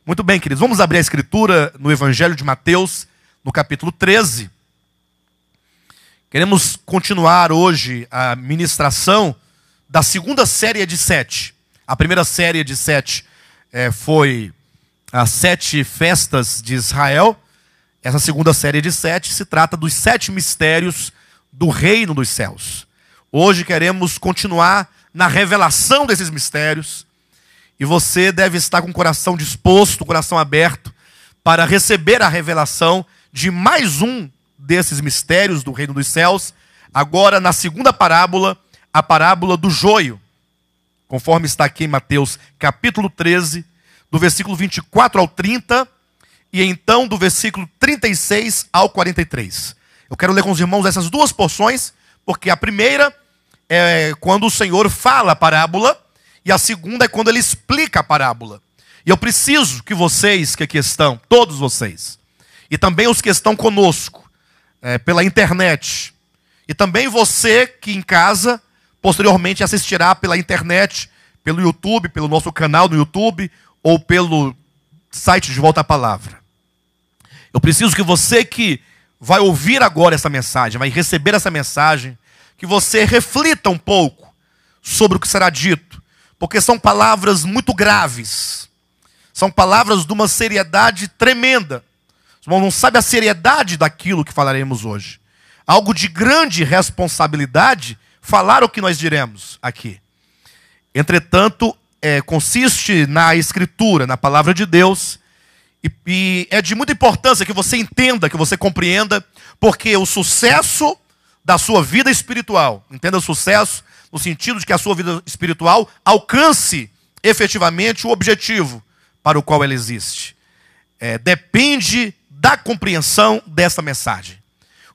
Muito bem, queridos. Vamos abrir a escritura no Evangelho de Mateus, no capítulo 13. Queremos continuar hoje a ministração da segunda série de 7. A primeira série de 7 foi as 7 festas de Israel. Essa segunda série de 7 se trata dos 7 mistérios do reino dos céus. Hoje queremos continuar na revelação desses mistérios. E você deve estar com o coração disposto, o coração aberto, para receber a revelação de mais um desses mistérios do reino dos céus. Agora, na segunda parábola, a parábola do joio. Conforme está aqui em Mateus capítulo 13, do versículo 24 ao 30, e então do versículo 36 ao 43. Eu quero ler com os irmãos essas duas porções, porque a primeira é quando o Senhor fala a parábola, e a segunda é quando ele explica a parábola. E eu preciso que vocês que aqui estão, todos vocês, e também os que estão conosco, pela internet, e também você que em casa, posteriormente assistirá pela internet, pelo YouTube, pelo nosso canal no YouTube, ou pelo site de Volta à Palavra. Eu preciso que você que vai ouvir agora essa mensagem, vai receber essa mensagem, que você reflita um pouco sobre o que será dito. Porque são palavras muito graves. São palavras de uma seriedade tremenda. Os irmãos não sabem a seriedade daquilo que falaremos hoje. Algo de grande responsabilidade falar o que nós diremos aqui. Entretanto, consiste na Escritura, na Palavra de Deus. E é de muita importância que você entenda, que você compreenda, porque o sucesso da sua vida espiritual, entenda o sucesso no sentido de que a sua vida espiritual alcance efetivamente o objetivo para o qual ela existe. Depende da compreensão dessa mensagem.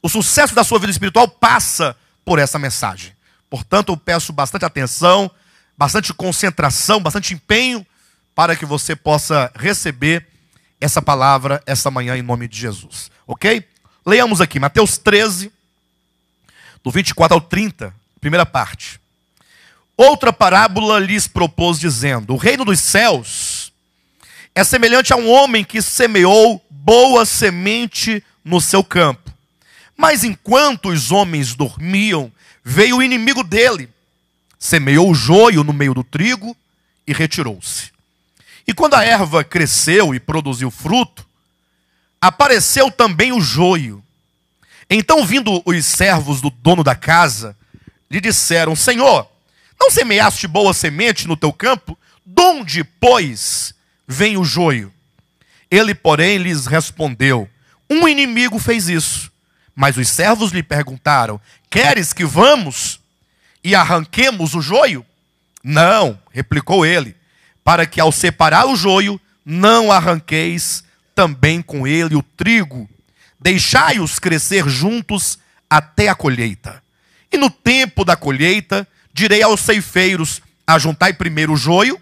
O sucesso da sua vida espiritual passa por essa mensagem. Portanto, eu peço bastante atenção, bastante concentração, bastante empenho para que você possa receber essa palavra essa manhã em nome de Jesus. Ok? Leiamos aqui, Mateus 13, do 24 ao 30, primeira parte. Outra parábola lhes propôs, dizendo: o reino dos céus é semelhante a um homem que semeou boa semente no seu campo. Mas enquanto os homens dormiam, veio o inimigo dele, semeou o joio no meio do trigo e retirou-se. E quando a erva cresceu e produziu fruto, apareceu também o joio. Então, vindo os servos do dono da casa, lhe disseram: Senhor, não semeaste boa semente no teu campo? Donde, pois, vem o joio? Ele, porém, lhes respondeu: um inimigo fez isso. Mas os servos lhe perguntaram: queres que vamos e arranquemos o joio? Não, replicou ele, para que ao separar o joio, não arranqueis também com ele o trigo. Deixai-os crescer juntos até a colheita. E no tempo da colheita, direi aos ceifeiros: ajuntai primeiro o joio,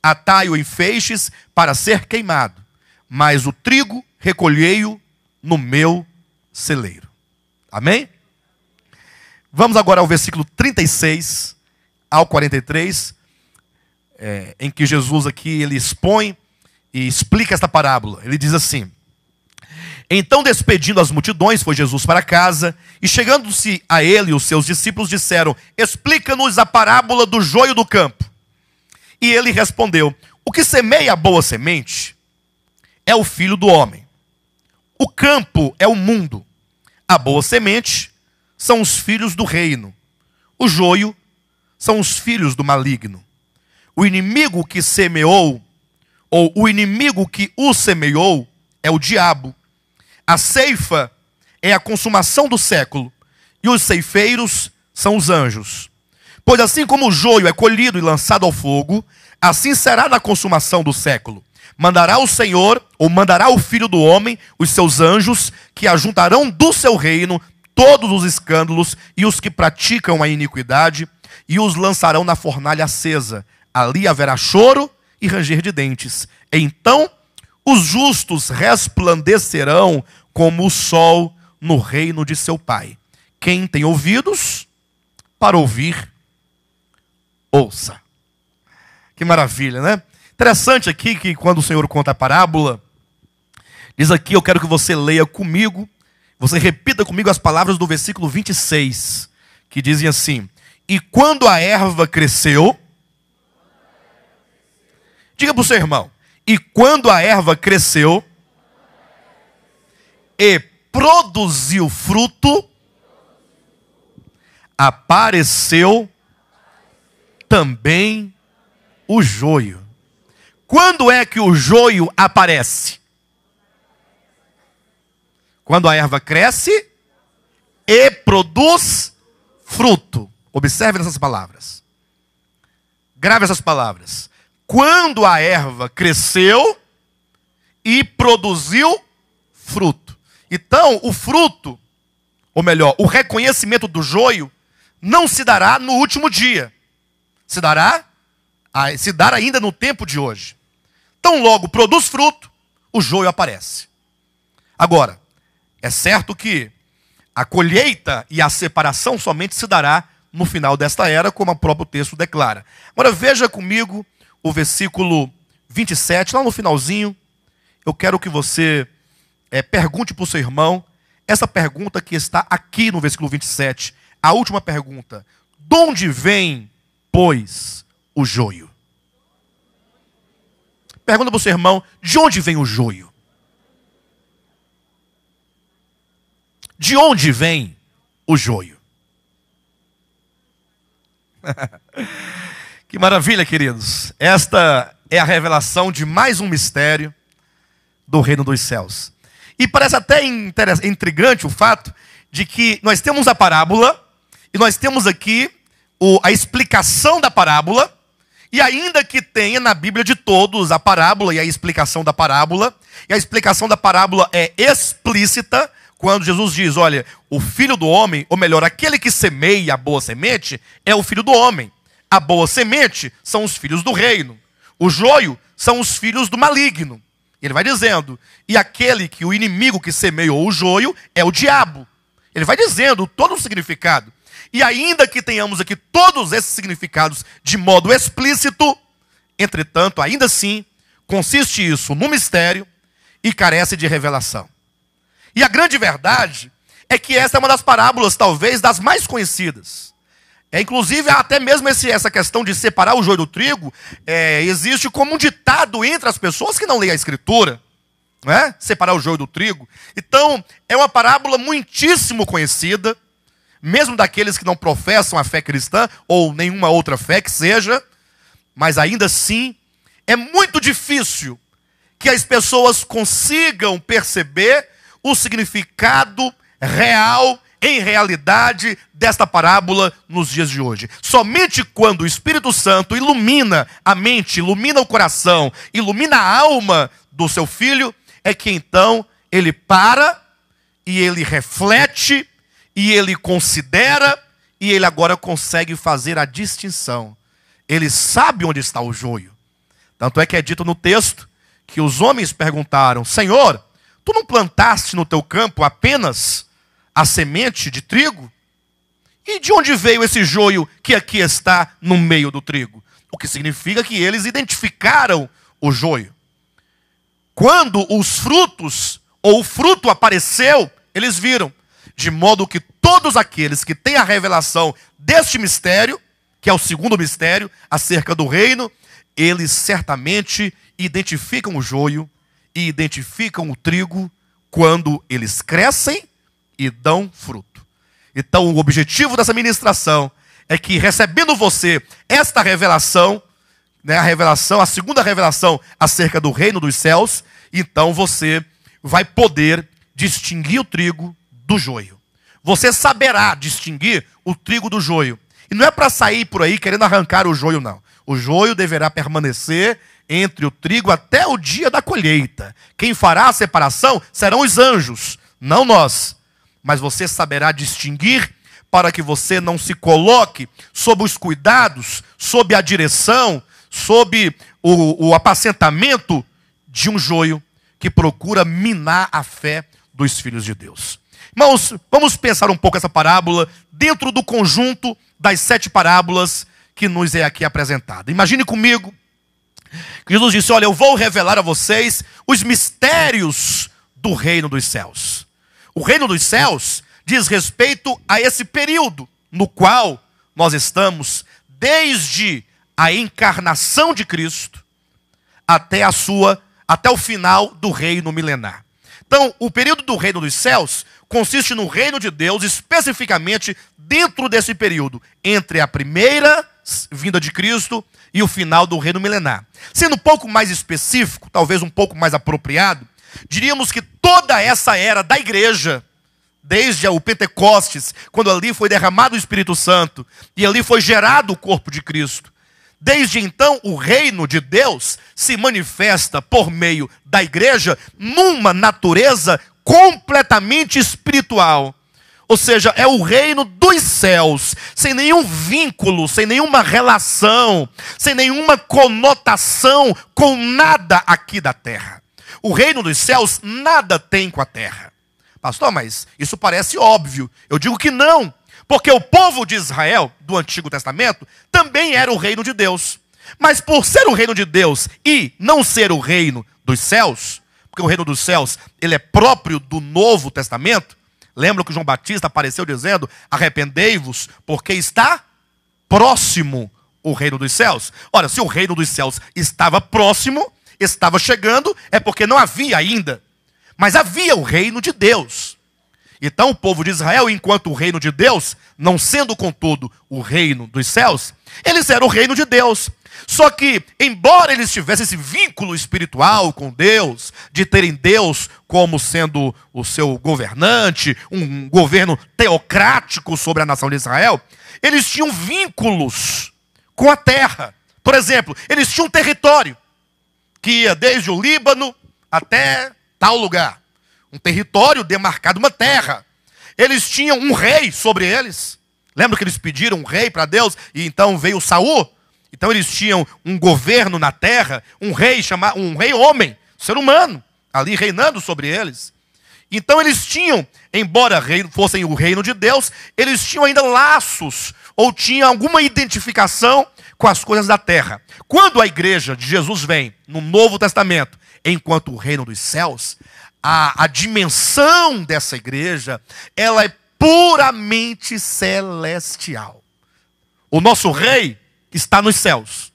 atai-o em feixes para ser queimado, mas o trigo recolhei-o no meu celeiro. Amém? Vamos agora ao versículo 36 ao 43, em que Jesus aqui ele expõe e explica esta parábola. Ele diz assim: então, despedindo as multidões, foi Jesus para casa, e chegando-se a ele, os seus discípulos disseram: explica-nos a parábola do joio do campo. E ele respondeu: o que semeia a boa semente é o filho do homem. O campo é o mundo. A boa semente são os filhos do reino. O joio são os filhos do maligno. O inimigo que semeou, ou o inimigo que o semeou, é o diabo. A ceifa é a consumação do século, e os ceifeiros são os anjos. Pois assim como o joio é colhido e lançado ao fogo, assim será na consumação do século. Mandará o Senhor, ou mandará o Filho do Homem, os seus anjos, que ajuntarão do seu reino todos os escândalos e os que praticam a iniquidade, e os lançarão na fornalha acesa. Ali haverá choro e ranger de dentes. Então os justos resplandecerão como o sol no reino de seu Pai. Quem tem ouvidos para ouvir, ouça. Que maravilha, né? Interessante aqui que quando o Senhor conta a parábola, diz aqui, eu quero que você leia comigo, você repita comigo as palavras do versículo 26, que dizem assim: e quando a erva cresceu, diga para o seu irmão, e quando a erva cresceu e produziu fruto, apareceu também o joio. Quando é que o joio aparece? Quando a erva cresce e produz fruto. Observe essas palavras. Grave essas palavras. Quando a erva cresceu e produziu fruto. Então, o fruto, ou melhor, o reconhecimento do joio, não se dará no último dia. Se dar ainda no tempo de hoje. Então, logo produz fruto, o joio aparece. Agora, é certo que a colheita e a separação somente se dará no final desta era, como o próprio texto declara. Agora veja comigo o versículo 27, lá no finalzinho. Eu quero que você pergunte para o seu irmão essa pergunta que está aqui no versículo 27. A última pergunta: de onde vem, pois, o joio? Pergunta para o seu irmão: de onde vem o joio? De onde vem o joio? Que maravilha, queridos. Esta é a revelação de mais um mistério do reino dos céus. E parece até intrigante o fato de que nós temos a parábola, e nós temos aqui a explicação da parábola, e ainda que tenha na Bíblia de todos a parábola e a explicação da parábola, e a explicação da parábola é explícita, quando Jesus diz, olha, o filho do homem, ou melhor, aquele que semeia a boa semente, é o filho do homem. A boa semente são os filhos do reino. O joio são os filhos do maligno. Ele vai dizendo, e aquele que o inimigo que semeou o joio é o diabo. Ele vai dizendo todo o significado. E ainda que tenhamos aqui todos esses significados de modo explícito, entretanto, ainda assim, consiste isso no mistério e carece de revelação. E a grande verdade é que essa é uma das parábolas, talvez, das mais conhecidas. Inclusive, até mesmo essa questão de separar o joio do trigo, existe como um ditado entre as pessoas que não leem a Escritura. Não é? Separar o joio do trigo. Então, é uma parábola muitíssimo conhecida, mesmo daqueles que não professam a fé cristã, ou nenhuma outra fé que seja, mas ainda assim, é muito difícil que as pessoas consigam perceber o significado real, em realidade, desta parábola nos dias de hoje. Somente quando o Espírito Santo ilumina a mente, ilumina o coração, ilumina a alma do seu filho, é que então ele para e ele reflete e ele considera e ele agora consegue fazer a distinção. Ele sabe onde está o joio. Tanto é que é dito no texto que os homens perguntaram, Senhor, tu não plantaste no teu campo apenas a semente de trigo? E de onde veio esse joio que aqui está no meio do trigo? O que significa que eles identificaram o joio. Quando os frutos, ou o fruto apareceu, eles viram. De modo que todos aqueles que têm a revelação deste mistério, que é o segundo mistério, acerca do reino, eles certamente identificam o joio e identificam o trigo quando eles crescem e dão fruto. Então, o objetivo dessa ministração é que, recebendo você esta revelação, a segunda revelação acerca do reino dos céus, então você vai poder distinguir o trigo do joio. Você saberá distinguir o trigo do joio. E não é para sair por aí querendo arrancar o joio, não. O joio deverá permanecer entre o trigo até o dia da colheita. Quem fará a separação serão os anjos, não nós. Mas você saberá distinguir para que você não se coloque sob os cuidados, sob a direção, sob o apacentamento de um joio que procura minar a fé dos filhos de Deus. Irmãos, vamos pensar um pouco essa parábola dentro do conjunto das 7 parábolas que nos é aqui apresentada. Imagine comigo Jesus disse: olha, eu vou revelar a vocês os mistérios do reino dos céus. O reino dos céus diz respeito a esse período no qual nós estamos, desde a encarnação de Cristo até o final do reino milenar. Então, o período do reino dos céus consiste no reino de Deus, especificamente dentro desse período, entre a primeira vinda de Cristo e o final do reino milenar. Sendo um pouco mais específico, talvez um pouco mais apropriado, diríamos que toda essa era da igreja, desde o Pentecostes, quando ali foi derramado o Espírito Santo e ali foi gerado o corpo de Cristo, desde então o reino de Deus se manifesta por meio da igreja numa natureza completamente espiritual. Ou seja, é o reino dos céus, sem nenhum vínculo, sem nenhuma relação, sem nenhuma conotação com nada aqui da terra. O reino dos céus nada tem com a terra. Pastor, mas isso parece óbvio. Eu digo que não, porque o povo de Israel, do Antigo Testamento, também era o reino de Deus. Mas por ser o reino de Deus e não ser o reino dos céus, porque o reino dos céus ele é próprio do Novo Testamento. Lembra que João Batista apareceu dizendo: arrependei-vos, porque está próximo o reino dos céus. Ora, se o reino dos céus estava próximo, estava chegando, é porque não havia ainda. Mas havia o reino de Deus. Então o povo de Israel, enquanto o reino de Deus, não sendo contudo o reino dos céus, eles eram o reino de Deus. Só que, embora eles tivessem esse vínculo espiritual com Deus, de terem Deus como sendo o seu governante, um governo teocrático sobre a nação de Israel, eles tinham vínculos com a terra. Por exemplo, eles tinham um território que ia desde o Líbano até tal lugar. Um território demarcado, uma terra. Eles tinham um rei sobre eles. Lembra que eles pediram um rei para Deus e então veio Saul? Então eles tinham um governo na terra, um rei homem, ser humano, ali reinando sobre eles. Então eles tinham, embora fossem o reino de Deus, eles tinham ainda laços, ou tinham alguma identificação com as coisas da terra. Quando a igreja de Jesus vem, no Novo Testamento, enquanto o reino dos céus, a dimensão dessa igreja, ela é puramente celestial. O nosso rei está nos céus,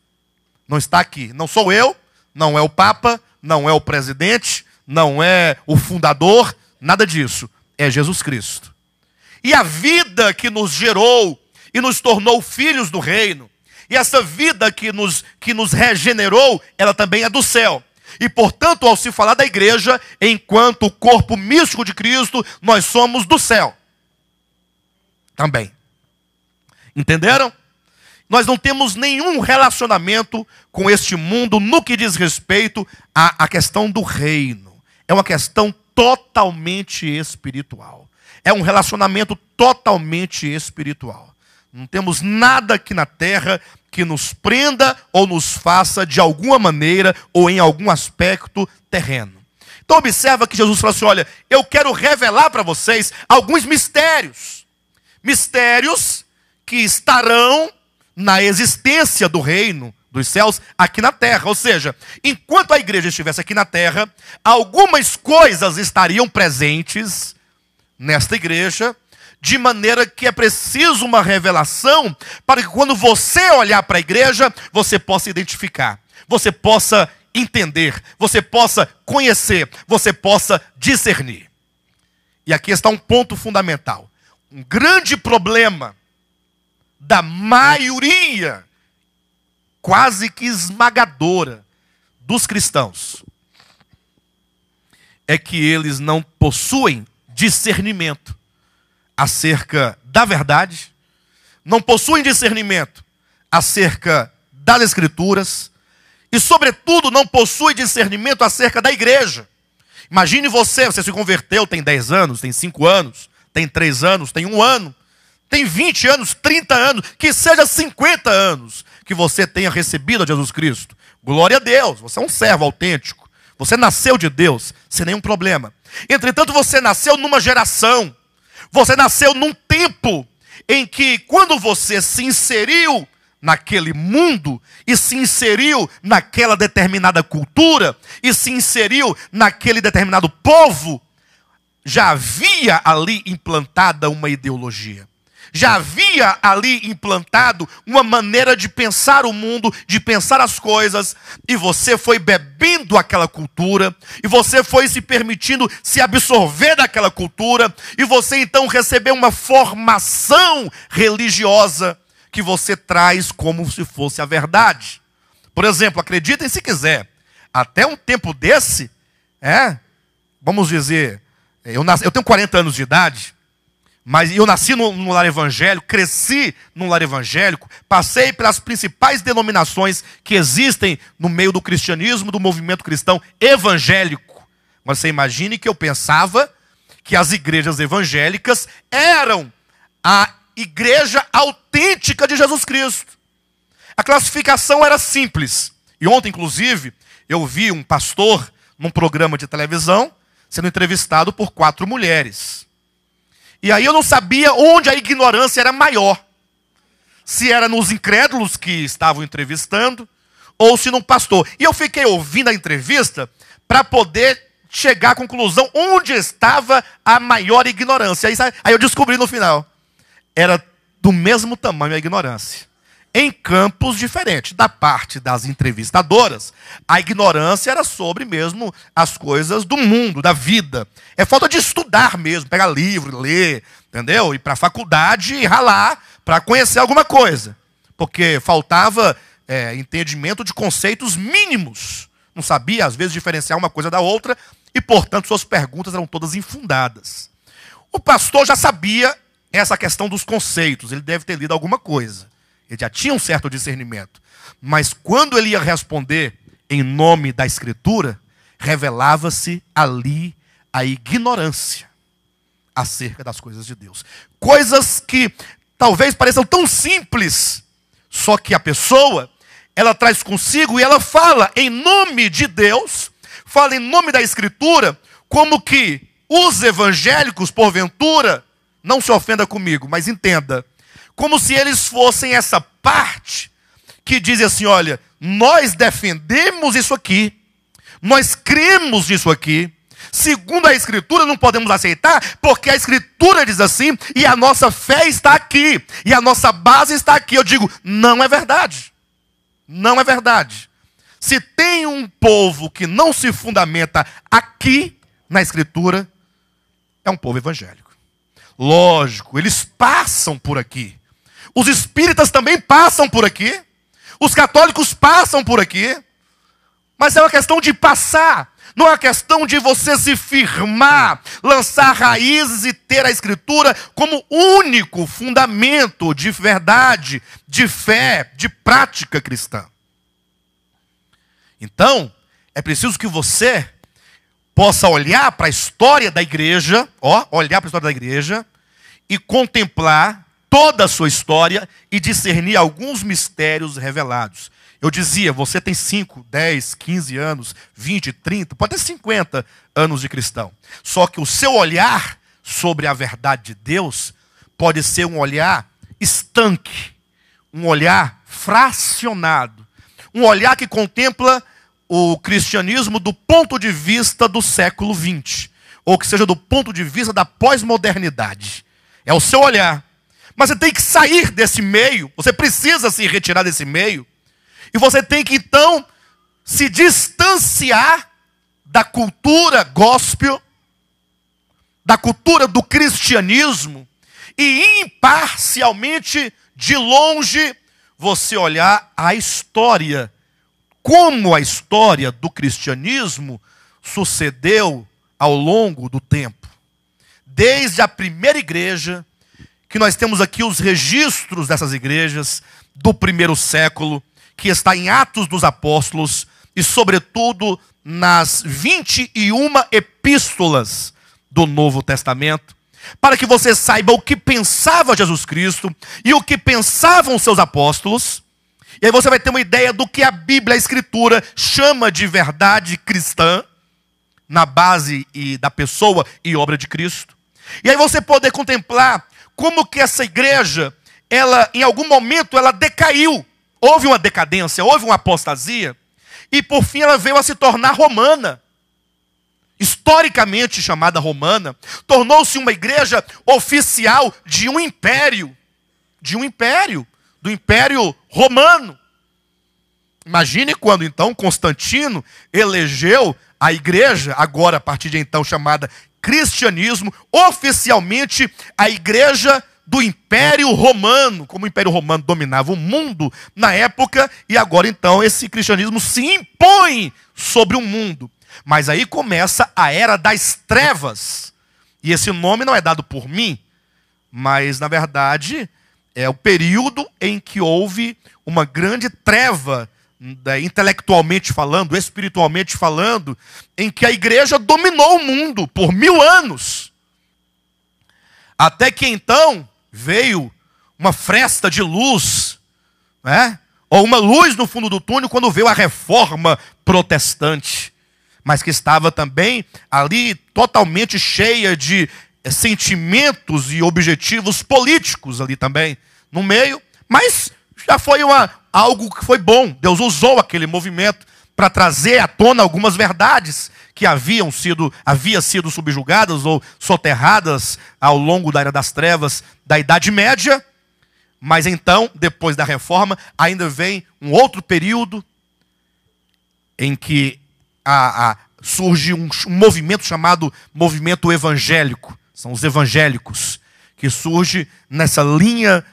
não está aqui. Não sou eu, não é o Papa, não é o presidente, não é o fundador, nada disso. É Jesus Cristo. E a vida que nos gerou e nos tornou filhos do reino, e essa vida que nos regenerou, ela também é do céu. E portanto, ao se falar da igreja, enquanto o corpo místico de Cristo, nós somos do céu também. Entenderam? Nós não temos nenhum relacionamento com este mundo no que diz respeito à questão do reino. É uma questão totalmente espiritual. É um relacionamento totalmente espiritual. Não temos nada aqui na terra que nos prenda ou nos faça de alguma maneira ou em algum aspecto terreno. Então observa que Jesus falou assim: olha, eu quero revelar para vocês alguns mistérios. Mistérios que estarão na existência do reino dos céus aqui na terra. Ou seja, enquanto a igreja estivesse aqui na terra, algumas coisas estariam presentes nesta igreja, de maneira que é preciso uma revelação para que quando você olhar para a igreja, você possa identificar, você possa entender, você possa conhecer, você possa discernir. E aqui está um ponto fundamental. Um grande problema da maioria, quase que esmagadora, dos cristãos, é que eles não possuem discernimento acerca da verdade, não possuem discernimento acerca das Escrituras, e sobretudo não possuem discernimento acerca da igreja. Imagine você se converteu, tem 10 anos, tem 5 anos, tem 3 anos, tem 1 ano, tem 20 anos, 30 anos, que seja 50 anos que você tenha recebido a Jesus Cristo. Glória a Deus, você é um servo autêntico. Você nasceu de Deus, sem nenhum problema. Entretanto, você nasceu numa geração. Você nasceu num tempo em que, quando você se inseriu naquele mundo e se inseriu naquela determinada cultura e se inseriu naquele determinado povo, já havia ali implantada uma ideologia. Já havia ali implantado uma maneira de pensar o mundo, de pensar as coisas, e você foi bebendo aquela cultura, e você foi se permitindo se absorver daquela cultura, e você então recebeu uma formação religiosa que você traz como se fosse a verdade. Por exemplo, acreditem se quiser, até um tempo desse, vamos dizer, eu tenho 40 anos de idade, mas eu nasci no lar evangélico, cresci num lar evangélico, passei pelas principais denominações que existem no meio do cristianismo, do movimento cristão evangélico. Mas você imagine que eu pensava que as igrejas evangélicas eram a igreja autêntica de Jesus Cristo. A classificação era simples. E ontem, inclusive, eu vi um pastor num programa de televisão sendo entrevistado por 4 mulheres. E aí eu não sabia onde a ignorância era maior. Se era nos incrédulos que estavam entrevistando, ou se num pastor. E eu fiquei ouvindo a entrevista para poder chegar à conclusão onde estava a maior ignorância. Aí eu descobri no final. Era do mesmo tamanho a ignorância. Em campos diferentes. Da parte das entrevistadoras, a ignorância era sobre mesmo as coisas do mundo, da vida. É falta de estudar mesmo, pegar livro, ler, entendeu? Ir para a faculdade e ralar para conhecer alguma coisa. Porque faltava entendimento de conceitos mínimos. Não sabia, às vezes, diferenciar uma coisa da outra e, portanto, suas perguntas eram todas infundadas. O pastor já sabia essa questão dos conceitos, ele deve ter lido alguma coisa. Ele já tinha um certo discernimento. Mas quando ele ia responder em nome da Escritura, revelava-se ali a ignorância acerca das coisas de Deus. Coisas que talvez pareçam tão simples, só que a pessoa, ela traz consigo e ela fala em nome de Deus, fala em nome da Escritura, como que os evangélicos, porventura, não se ofenda comigo, mas entenda, como se eles fossem essa parte que diz assim, olha, nós defendemos isso aqui, nós cremos nisso aqui, segundo a Escritura não podemos aceitar, porque a Escritura diz assim, e a nossa fé está aqui, e a nossa base está aqui. Eu digo, não é verdade, não é verdade. Se tem um povo que não se fundamenta aqui na Escritura, é um povo evangélico. Lógico, eles passam por aqui. Os espíritas também passam por aqui. Os católicos passam por aqui. Mas é uma questão de passar. Não é uma questão de você se firmar, lançar raízes e ter a Escritura como único fundamento de verdade, de fé, de prática cristã. Então, é preciso que você possa olhar para a história da igreja, olhar para a história da igreja e contemplar toda a sua história e discernir alguns mistérios revelados. Eu dizia, você tem 5, 10, 15 anos, 20, 30, pode ter 50 anos de cristão. Só que o seu olhar sobre a verdade de Deus pode ser um olhar estanque, um olhar fracionado, um olhar que contempla o cristianismo do ponto de vista do século XX, ou que seja do ponto de vista da pós-modernidade. É o seu olhar. Mas você tem que sair desse meio, você precisa se retirar desse meio, e você tem que então se distanciar da cultura gospel, da cultura do cristianismo, e imparcialmente, de longe, você olhar a história, como a história do cristianismo sucedeu ao longo do tempo. Desde a primeira igreja, que nós temos aqui os registros dessas igrejas do primeiro século, que está em Atos dos Apóstolos e, sobretudo, nas 21 epístolas do Novo Testamento, para que você saiba o que pensava Jesus Cristo e o que pensavam seus apóstolos. E aí você vai ter uma ideia do que a Bíblia, a Escritura, chama de verdade cristã, na base da pessoa e obra de Cristo. E aí você poder contemplar como que essa igreja, ela, em algum momento, ela decaiu. houve uma decadência, houve uma apostasia, e por fim ela veio a se tornar romana. Historicamente chamada romana, tornou-se uma igreja oficial de um império, do Império Romano. Imagine quando então Constantino elegeu a igreja, agora a partir de então chamada cristianismo, oficialmente a igreja do Império Romano, como o Império Romano dominava o mundo na época, e agora então esse cristianismo se impõe sobre o mundo. Mas aí começa a Era das Trevas, e esse nome não é dado por mim, mas na verdade é o período em que houve uma grande treva, intelectualmente falando, espiritualmente falando, em que a igreja dominou o mundo por 1000 anos. Até que então veio uma fresta de luz, né? Ou uma luz no fundo do túnel quando veio a Reforma Protestante, mas que estava também ali totalmente cheia de sentimentos e objetivos políticos ali também no meio, mas já foi algo que foi bom. Deus usou aquele movimento para trazer à tona algumas verdades que haviam sido subjugadas ou soterradas ao longo da Era das Trevas da Idade Média. Mas então, depois da Reforma, ainda vem um outro período em que surge um movimento chamado movimento evangélico. São os evangélicos, que surge nessa linha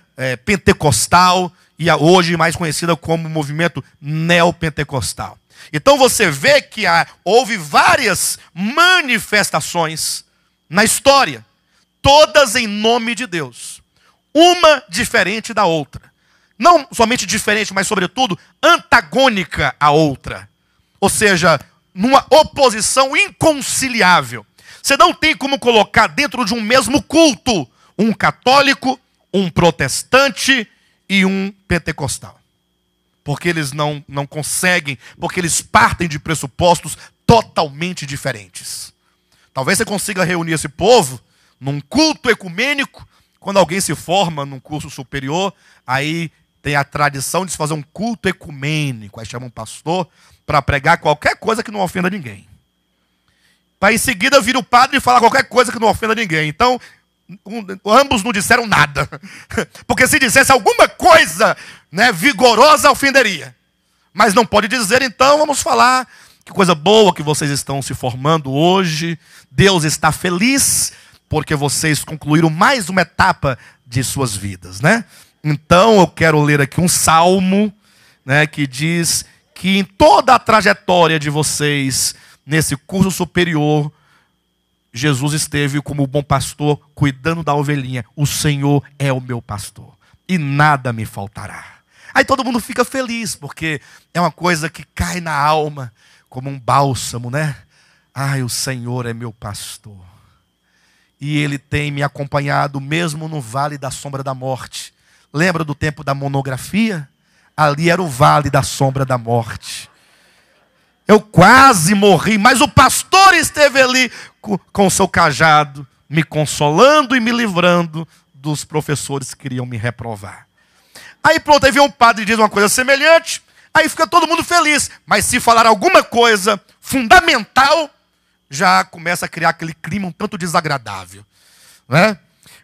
pentecostal, e hoje mais conhecida como movimento neopentecostal. Então você vê que houve várias manifestações na história, todas em nome de Deus, uma diferente da outra. Não somente diferente, mas sobretudo antagônica à outra. Ou seja, numa oposição inconciliável. Você não tem como colocar dentro de um mesmo culto um católico, um protestante e um pentecostal. Porque eles não conseguem, porque eles partem de pressupostos totalmente diferentes. Talvez você consiga reunir esse povo num culto ecumênico. Quando alguém se forma num curso superior, aí tem a tradição de se fazer um culto ecumênico. Aí chama um pastor para pregar qualquer coisa que não ofenda ninguém. Para em seguida vir o padre e falar qualquer coisa que não ofenda ninguém. Então, ambos não disseram nada. Porque se dissesse alguma coisa, né, vigorosa, ofenderia. Mas não pode dizer, então vamos falar que coisa boa que vocês estão se formando hoje. Deus está feliz porque vocês concluíram mais uma etapa de suas vidas, né? Então eu quero ler aqui um salmo, né, que diz que em toda a trajetória de vocês nesse curso superior, Jesus esteve como bom pastor, cuidando da ovelhinha. O Senhor é o meu pastor, e nada me faltará. Aí todo mundo fica feliz, porque é uma coisa que cai na alma, como um bálsamo, né? Ai, o Senhor é meu pastor, e Ele tem me acompanhado, mesmo no vale da sombra da morte. Lembra do tempo da monografia? Ali era o vale da sombra da morte. Eu quase morri, mas o pastor esteve ali com o seu cajado, me consolando e me livrando dos professores que queriam me reprovar. Aí pronto, aí vem um padre e diz uma coisa semelhante, aí fica todo mundo feliz. Mas se falar alguma coisa fundamental, já começa a criar aquele clima um tanto desagradável, né?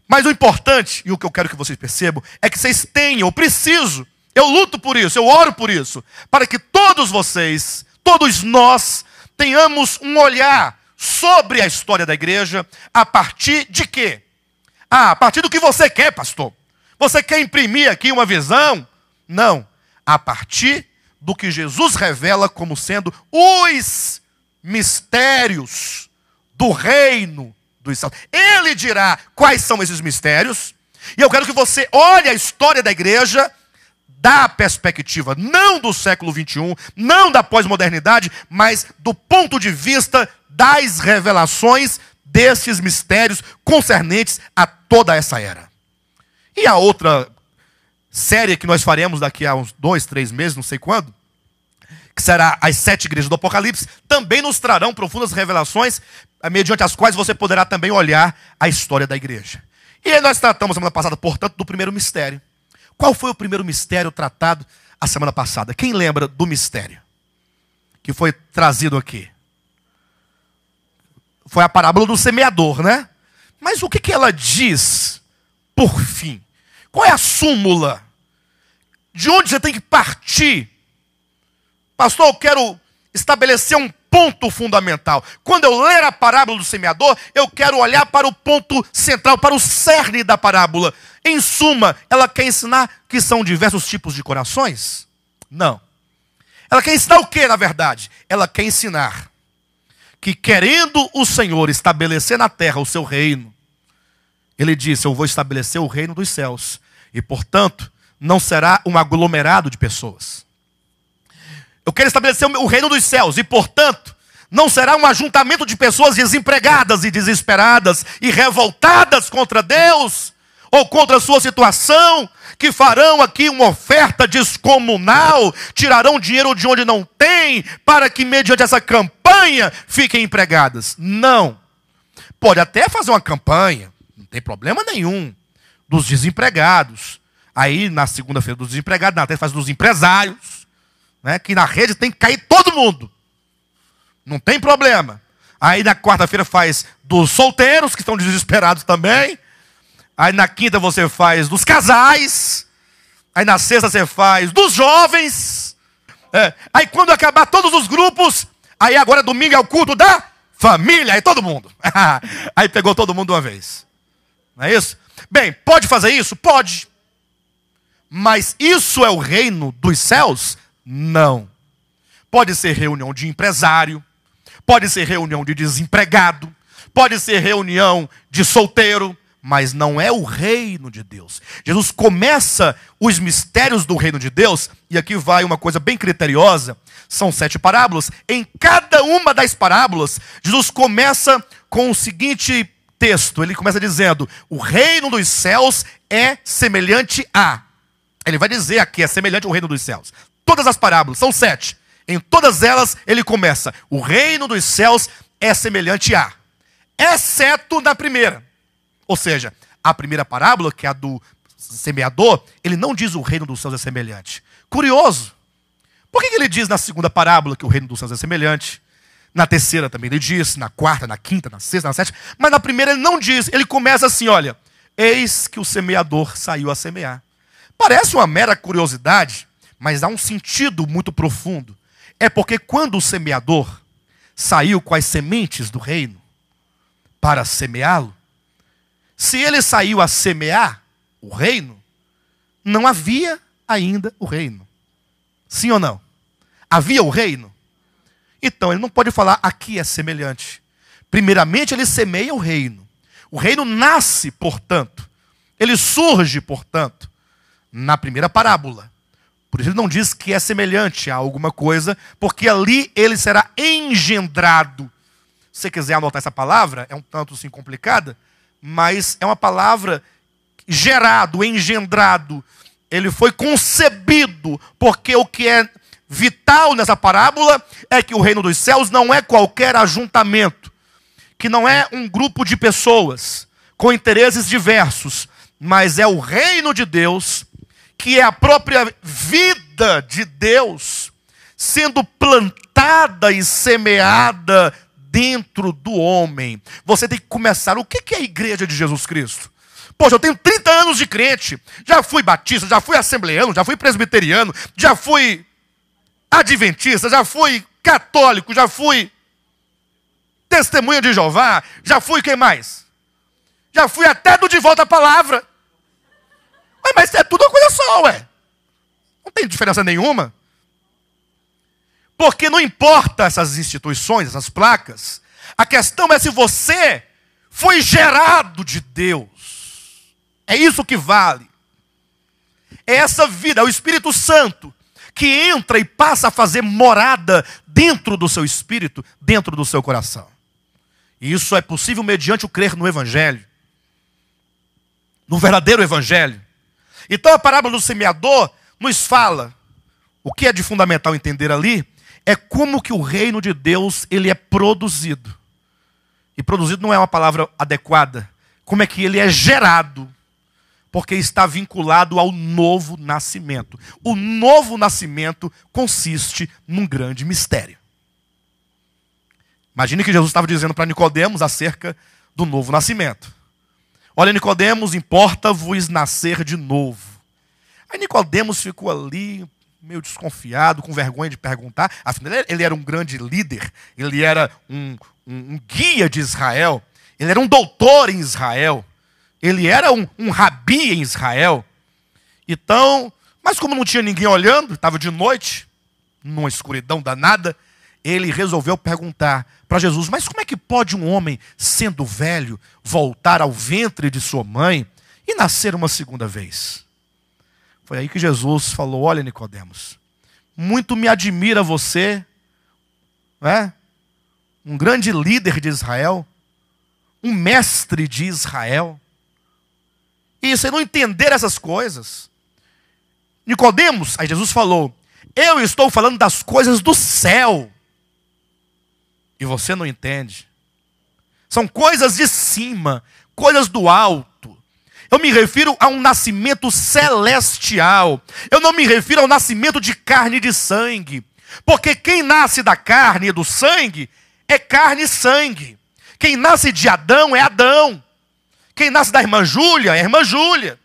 Mas o importante, e o que eu quero que vocês percebam, é que vocês tenham, eu preciso, eu luto por isso, eu oro por isso, para que todos vocês, todos nós, tenhamos um olhar sobre a história da igreja, a partir de quê? A partir do que você quer, pastor. Você quer imprimir aqui uma visão? Não. A partir do que Jesus revela como sendo os mistérios do reino dos céus. Ele dirá quais são esses mistérios, e eu quero que você olhe a história da igreja da perspectiva não do século 21, não da pós-modernidade, mas do ponto de vista das revelações desses mistérios concernentes a toda essa era. E a outra série que nós faremos daqui a uns 2, 3 meses, não sei quando, que será as 7 igrejas do Apocalipse, também nos trarão profundas revelações, mediante as quais você poderá também olhar a história da igreja. E aí nós tratamos semana passada, portanto, do primeiro mistério. Qual foi o primeiro mistério tratado a semana passada? Quem lembra do mistério que foi trazido aqui? Foi a parábola do semeador, né? Mas o que ela diz por fim? Qual é a súmula? De onde você tem que partir? Pastor, eu quero estabelecer um ponto fundamental. Quando eu ler a parábola do semeador, eu quero olhar para o ponto central, para o cerne da parábola. Em suma, ela quer ensinar que são diversos tipos de corações? Não. Ela quer ensinar o que, na verdade? Ela quer ensinar que, querendo o Senhor estabelecer na terra o seu reino, Ele disse: eu vou estabelecer o reino dos céus. E, portanto, não será um aglomerado de pessoas. Eu quero estabelecer o reino dos céus. E, portanto, não será um ajuntamento de pessoas desempregadas e desesperadas e revoltadas contra Deus ou contra a sua situação, que farão aqui uma oferta descomunal, tirarão dinheiro de onde não tem, para que mediante essa campanha fiquem empregadas. Não. Pode até fazer uma campanha, não tem problema nenhum, dos desempregados. Aí na segunda-feira dos desempregados, na terça faz dos empresários, né, que na rede tem que cair todo mundo. Não tem problema. Aí na quarta-feira faz dos solteiros, que estão desesperados também. Aí na quinta você faz dos casais. Aí na sexta você faz dos jovens. Aí quando acabar todos os grupos, aí agora domingo é o culto da família. Aí todo mundo. Aí pegou todo mundo de uma vez. Não é isso? Bem, pode fazer isso? Pode. Mas isso é o reino dos céus? Não. Pode ser reunião de empresário. Pode ser reunião de desempregado. Pode ser reunião de solteiro. Mas não é o reino de Deus. Jesus começa os mistérios do reino de Deus, e aqui vai uma coisa bem criteriosa, são 7 parábolas. Em cada uma das parábolas, Jesus começa com o seguinte texto, ele começa dizendo: o reino dos céus é semelhante a... Ele vai dizer aqui, é semelhante ao reino dos céus. Todas as parábolas, são 7. Em todas elas, ele começa: o reino dos céus é semelhante a... exceto na primeira. Ou seja, a primeira parábola, que é a do semeador, ele não diz o reino dos céus é semelhante. Curioso. Por que ele diz na segunda parábola que o reino dos céus é semelhante? Na terceira também ele diz, na quarta, na quinta, na sexta, na sétima. Mas na primeira ele não diz. Ele começa assim, olha: eis que o semeador saiu a semear. Parece uma mera curiosidade, mas dá um sentido muito profundo. É porque quando o semeador saiu com as sementes do reino para semeá-lo, se ele saiu a semear o reino, não havia ainda o reino. Sim ou não? Havia o reino? Então ele não pode falar aqui é semelhante. Primeiramente ele semeia o reino. O reino nasce, portanto. Ele surge, portanto, na primeira parábola. Por isso ele não diz que é semelhante a alguma coisa, porque ali ele será engendrado. Se você quiser anotar essa palavra, é um tanto assim complicada, mas é uma palavra gerado, engendrado. Ele foi concebido, porque o que é vital nessa parábola é que o reino dos céus não é qualquer ajuntamento, que não é um grupo de pessoas com interesses diversos, mas é o reino de Deus, que é a própria vida de Deus, sendo plantada e semeada dentro do homem. Você tem que começar. O que é a igreja de Jesus Cristo? Poxa, eu tenho 30 anos de crente. Já fui batista, já fui assembleano, já fui presbiteriano, já fui adventista, já fui católico, já fui testemunha de Jeová, já fui quem mais? Já fui até do De Volta à Palavra. Ué, mas é tudo uma coisa só, ué. Não tem diferença nenhuma. Porque não importa essas instituições, essas placas. A questão é se você foi gerado de Deus. É isso que vale. É essa vida, é o Espírito Santo que entra e passa a fazer morada dentro do seu espírito, dentro do seu coração. E isso é possível mediante o crer no Evangelho. No verdadeiro Evangelho. Então a parábola do semeador nos fala, o que é de fundamental entender ali, é como que o reino de Deus ele é produzido. E produzido não é uma palavra adequada. Como é que ele é gerado. Porque está vinculado ao novo nascimento. O novo nascimento consiste num grande mistério. Imagine que Jesus estava dizendo para Nicodemos acerca do novo nascimento. Olha, Nicodemos, importa-vos nascer de novo. Aí Nicodemos ficou ali, meio desconfiado, com vergonha de perguntar. Afinal, ele era um grande líder, ele era um guia de Israel, ele era um doutor em Israel, ele era um rabi em Israel. Então, mas como não tinha ninguém olhando, estava de noite, numa escuridão danada, ele resolveu perguntar para Jesus: mas como é que pode um homem, sendo velho, voltar ao ventre de sua mãe e nascer uma segunda vez? Foi aí que Jesus falou: olha, Nicodemos, muito me admira você, não é? Um grande líder de Israel, um mestre de Israel, e você não entender essas coisas. Nicodemos, aí Jesus falou: eu estou falando das coisas do céu, e você não entende. São coisas de cima, coisas do alto. Eu me refiro a um nascimento celestial. Eu não me refiro ao nascimento de carne e de sangue. Porque quem nasce da carne e do sangue é carne e sangue. Quem nasce de Adão é Adão. Quem nasce da irmã Júlia é irmã Júlia.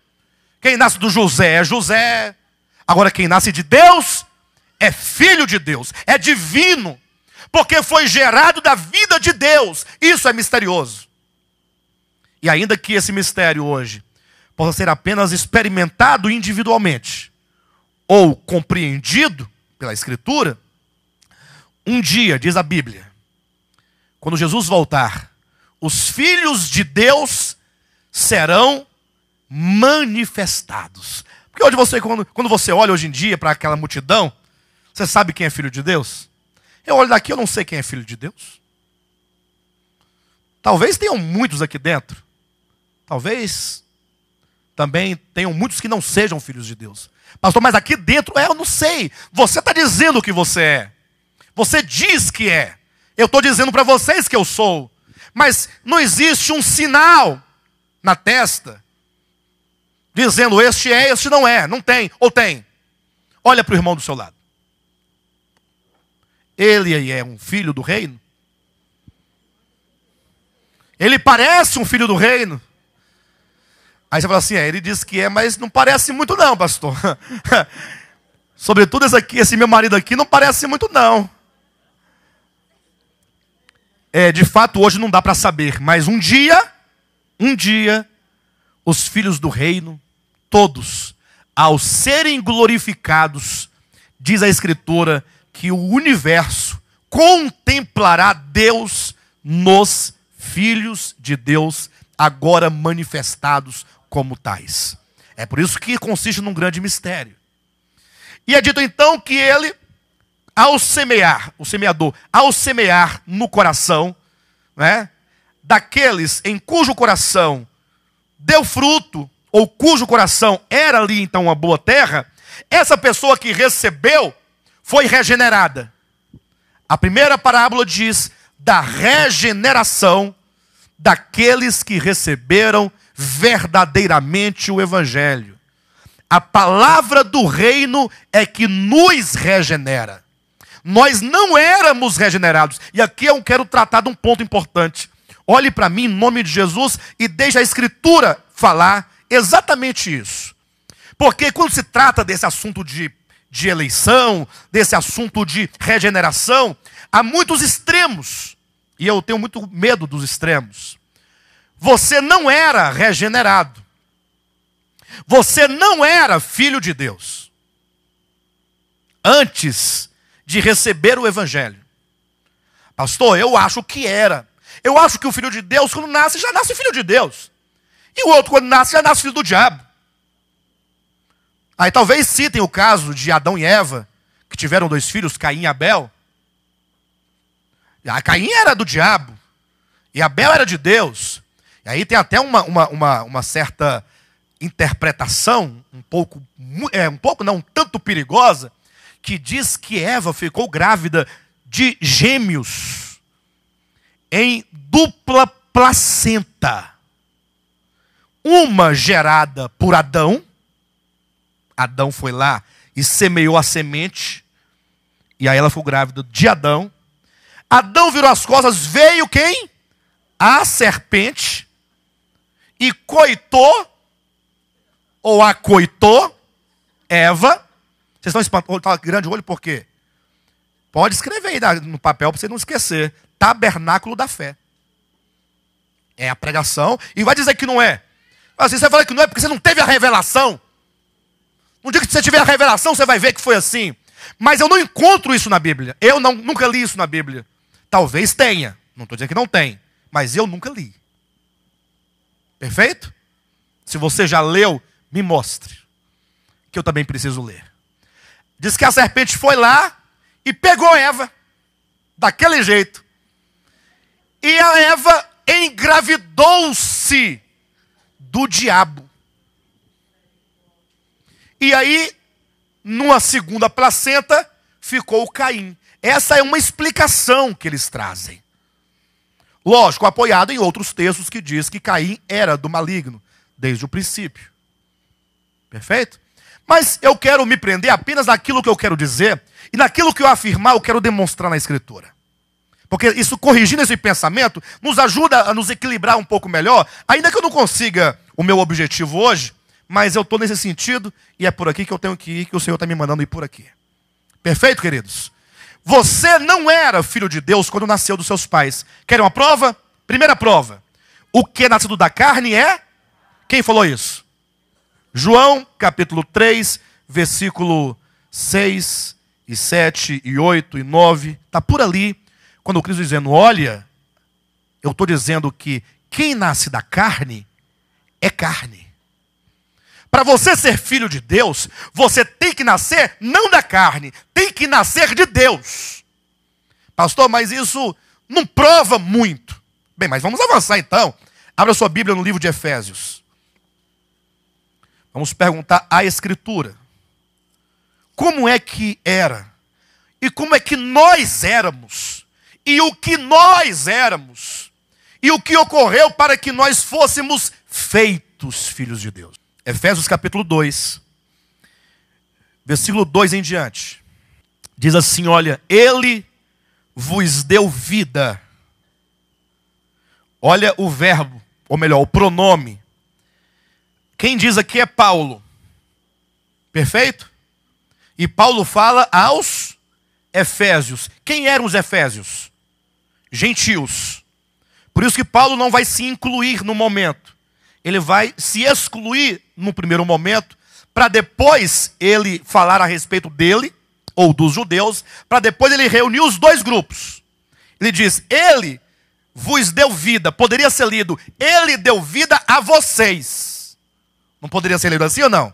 Quem nasce do José é José. Agora quem nasce de Deus é filho de Deus, é divino. Porque foi gerado da vida de Deus. Isso é misterioso. E ainda que esse mistério hoje possa ser apenas experimentado individualmente, ou compreendido pela Escritura, um dia, diz a Bíblia, quando Jesus voltar, os filhos de Deus serão manifestados. Porque hoje quando você olha hoje em dia para aquela multidão, você sabe quem é filho de Deus? Eu olho daqui, eu não sei quem é filho de Deus. Talvez tenham muitos aqui dentro. Talvez também tenham muitos que não sejam filhos de Deus. Pastor, mas aqui dentro, eu não sei. Você está dizendo que você é. Você diz que é. Eu estou dizendo para vocês que eu sou. Mas não existe um sinal na testa dizendo este é, este não é. Não tem, ou tem. Olha para o irmão do seu lado. Ele é um filho do reino? Ele parece um filho do reino? Aí você fala assim: ele diz que é, mas não parece muito não, pastor. Sobretudo esse meu marido aqui, não parece muito não. De fato, hoje não dá para saber, mas um dia, os filhos do reino, todos, ao serem glorificados, diz a Escritura, que o universo contemplará Deus nos filhos de Deus, agora manifestados como tais. É por isso que consiste num grande mistério. E é dito então que ele, ao semear, o semeador, ao semear no coração, né, daqueles em cujo coração deu fruto, ou cujo coração era ali então uma boa terra, essa pessoa que recebeu foi regenerada. A primeira parábola diz da regeneração daqueles que receberam verdadeiramente o Evangelho. A palavra do reino é que nos regenera. Nós não éramos regenerados. E aqui eu quero tratar de um ponto importante. Olhe para mim em nome de Jesus e deixe a Escritura falar exatamente isso. Porque quando se trata desse assunto de eleição, desse assunto de regeneração, há muitos extremos. E eu tenho muito medo dos extremos. Você não era regenerado. Você não era filho de Deus antes de receber o Evangelho. Pastor, eu acho que era. Eu acho que o filho de Deus, quando nasce, já nasce filho de Deus. E o outro, quando nasce, já nasce filho do diabo. Aí talvez citem o caso de Adão e Eva, que tiveram 2 filhos, Caim e Abel. A Caim era do diabo, e Abel era de Deus. E aí tem até uma certa interpretação, um pouco não, um tanto perigosa, que diz que Eva ficou grávida de gêmeos em dupla placenta. uma gerada por Adão. Adão foi lá e semeou a semente. E aí ela foi grávida de Adão. Adão virou as costas, veio quem? A serpente. E coitou, ou acoitou, Eva. Vocês estão espantados, tá grande olho por quê? Pode escrever aí no papel para você não esquecer. Tabernáculo da fé. É a pregação. E vai dizer que não é. Assim, você fala que não é porque você não teve a revelação. No dia que você tiver a revelação, você vai ver que foi assim. Mas eu não encontro isso na Bíblia. Eu nunca li isso na Bíblia. Talvez tenha. Não estou dizendo que não tem. Mas eu nunca li. Perfeito? Se você já leu, me mostre. Que eu também preciso ler. Diz que a serpente foi lá e pegou Eva. Daquele jeito. E a Eva engravidou-se do diabo. E aí, numa segunda placenta, ficou o Caim. Essa é uma explicação que eles trazem. Lógico, apoiado em outros textos que diz que Caim era do maligno, desde o princípio. Perfeito? Mas eu quero me prender apenas naquilo que eu quero dizer, e naquilo que eu afirmar, eu quero demonstrar na Escritura. Porque isso, corrigindo esse pensamento, nos ajuda a nos equilibrar um pouco melhor, ainda que eu não consiga o meu objetivo hoje, mas eu estou nesse sentido, e é por aqui que eu tenho que ir, que o Senhor está me mandando ir por aqui. Perfeito, queridos? Você não era filho de Deus quando nasceu dos seus pais. Querem uma prova? Primeira prova. O que é nascido da carne é? Quem falou isso? João, capítulo 3, versículo 6, e 7, e 8, e 9. Está por ali. Quando o Cristo dizendo, olha, eu estou dizendo que quem nasce da carne é carne. Para você ser filho de Deus, você tem que nascer não da carne, tem que nascer de Deus. Pastor, mas isso não prova muito. Bem, mas vamos avançar então. Abra sua Bíblia no livro de Efésios. Vamos perguntar à Escritura. Como é que era? E como é que nós éramos? E o que nós éramos? E o que ocorreu para que nós fôssemos feitos filhos de Deus? Efésios capítulo 2, versículo 2 em diante. Diz assim, olha, Ele vos deu vida. Olha o verbo, ou melhor, o pronome. Quem diz aqui é Paulo. Perfeito? E Paulo fala aos Efésios. Quem eram os Efésios? Gentios. Por isso que Paulo não vai se incluir no momento. Ele vai se excluir no primeiro momento, para depois ele falar a respeito dele, ou dos judeus, para depois ele reunir os dois grupos. Ele diz, Ele vos deu vida. Poderia ser lido, Ele deu vida a vocês. Não poderia ser lido assim ou não?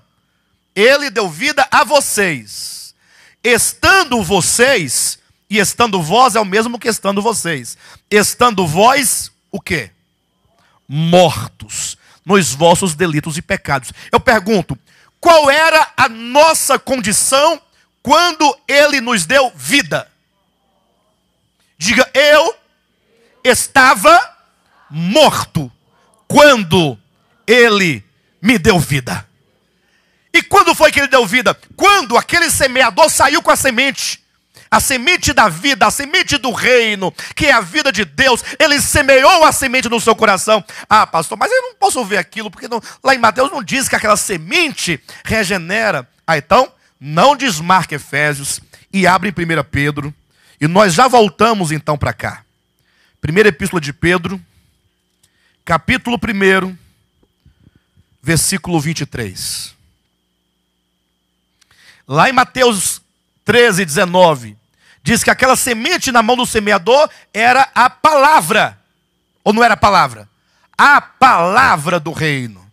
Ele deu vida a vocês. Estando vocês, e estando vós é o mesmo que estando vocês. Estando vós, o quê? Mortos nos vossos delitos e pecados. Eu pergunto, qual era a nossa condição quando Ele nos deu vida? Diga, eu estava morto quando Ele me deu vida. E quando foi que Ele deu vida? Quando aquele semeador saiu com a semente da vida, a semente do reino, que é a vida de Deus. Ele semeou a semente no seu coração. Ah, pastor, mas eu não posso ver aquilo, porque lá em Mateus não diz que aquela semente regenera. Ah, então, não desmarque Efésios e abre em 1 Pedro. E nós já voltamos então para cá. Primeira Epístola de Pedro, capítulo 1, versículo 23. Lá em Mateus 13, 19, diz que aquela semente na mão do semeador era a palavra. Ou não era a palavra? A palavra do reino.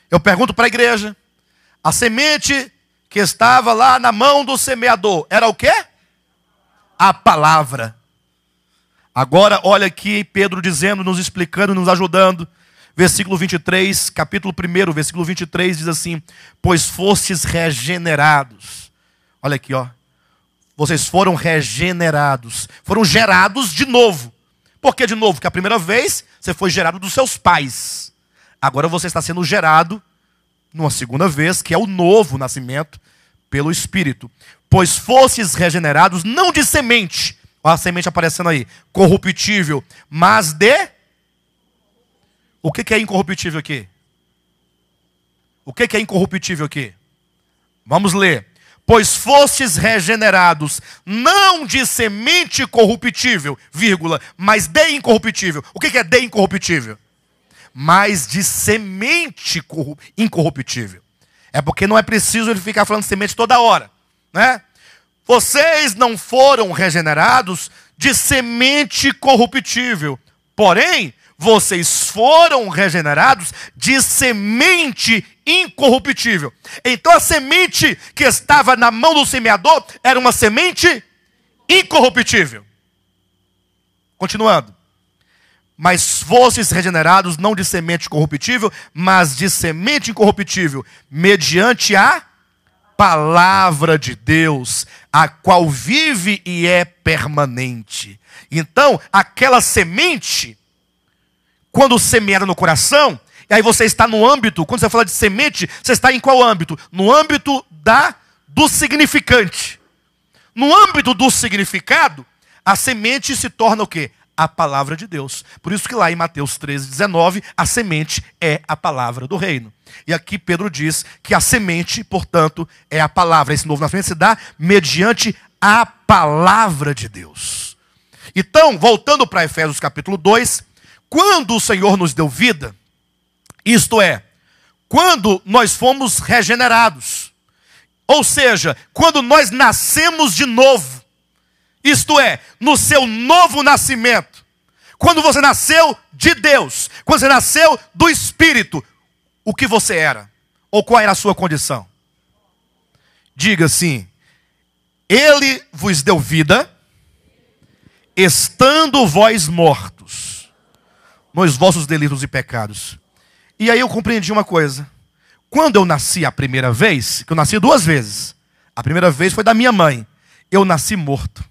Eu pergunto para a igreja, a semente que estava lá na mão do semeador, era o quê? A palavra. Agora olha aqui Pedro dizendo, nos explicando, nos ajudando. Versículo 23, capítulo 1, versículo 23 diz assim, pois fostes regenerados. Olha aqui, ó. Vocês foram regenerados. Foram gerados de novo. Por que de novo? Porque a primeira vez você foi gerado dos seus pais. Agora você está sendo gerado numa segunda vez, que é o novo nascimento pelo Espírito. Pois fostes regenerados não de semente, olha a semente aparecendo aí, corruptível, mas de... O que é incorruptível aqui? O que é incorruptível aqui? Vamos ler. Pois fostes regenerados, não de semente corruptível, vírgula, mas de incorruptível. O que é de incorruptível? Mas de semente incorruptível. É porque não é preciso ele ficar falando de semente toda hora, né? Vocês não foram regenerados de semente corruptível, porém, vocês foram regenerados de semente incorruptível. Então a semente que estava na mão do semeador era uma semente incorruptível. Continuando. Mas fostes regenerados não de semente corruptível, mas de semente incorruptível, mediante a palavra de Deus, a qual vive e é permanente. Então, aquela semente, quando semeada no coração, e aí você está no âmbito, quando você fala de semente, você está em qual âmbito? No âmbito do significante. No âmbito do significado, a semente se torna o quê? A palavra de Deus. Por isso que lá em Mateus 13:19, a semente é a palavra do reino. E aqui Pedro diz que a semente, portanto, é a palavra. Esse novo nascimento se dá mediante a palavra de Deus. Então, voltando para Efésios capítulo 2, quando o Senhor nos deu vida, isto é, quando nós fomos regenerados, ou seja, quando nós nascemos de novo, isto é, no seu novo nascimento, quando você nasceu de Deus, quando você nasceu do Espírito, o que você era? Ou qual era a sua condição? Diga assim: Ele vos deu vida, estando vós mortos nos vossos delitos e pecados. E aí eu compreendi uma coisa. Quando eu nasci a primeira vez, que eu nasci duas vezes, a primeira vez foi da minha mãe, eu nasci morto.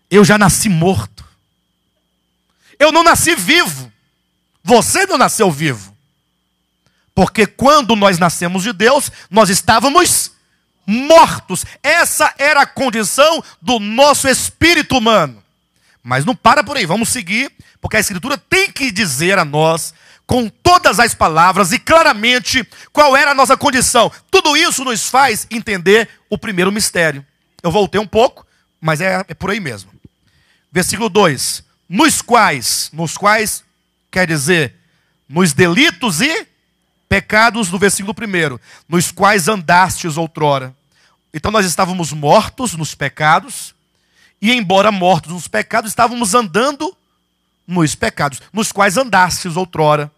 Eu já nasci morto. Eu não nasci vivo. Você não nasceu vivo. Porque quando nós nascemos de Deus, nós estávamos mortos. Essa era a condição do nosso espírito humano. Mas não para por aí, vamos seguir, porque a Escritura tem que dizer a nós, com todas as palavras e claramente, qual era a nossa condição. Tudo isso nos faz entender o primeiro mistério. Eu voltei um pouco, mas é por aí mesmo. Versículo 2. Nos quais quer dizer, nos delitos e pecados do versículo 1. Nos quais andastes outrora. Então nós estávamos mortos nos pecados, e embora mortos nos pecados, estávamos andando nos pecados, nos quais andastes outrora,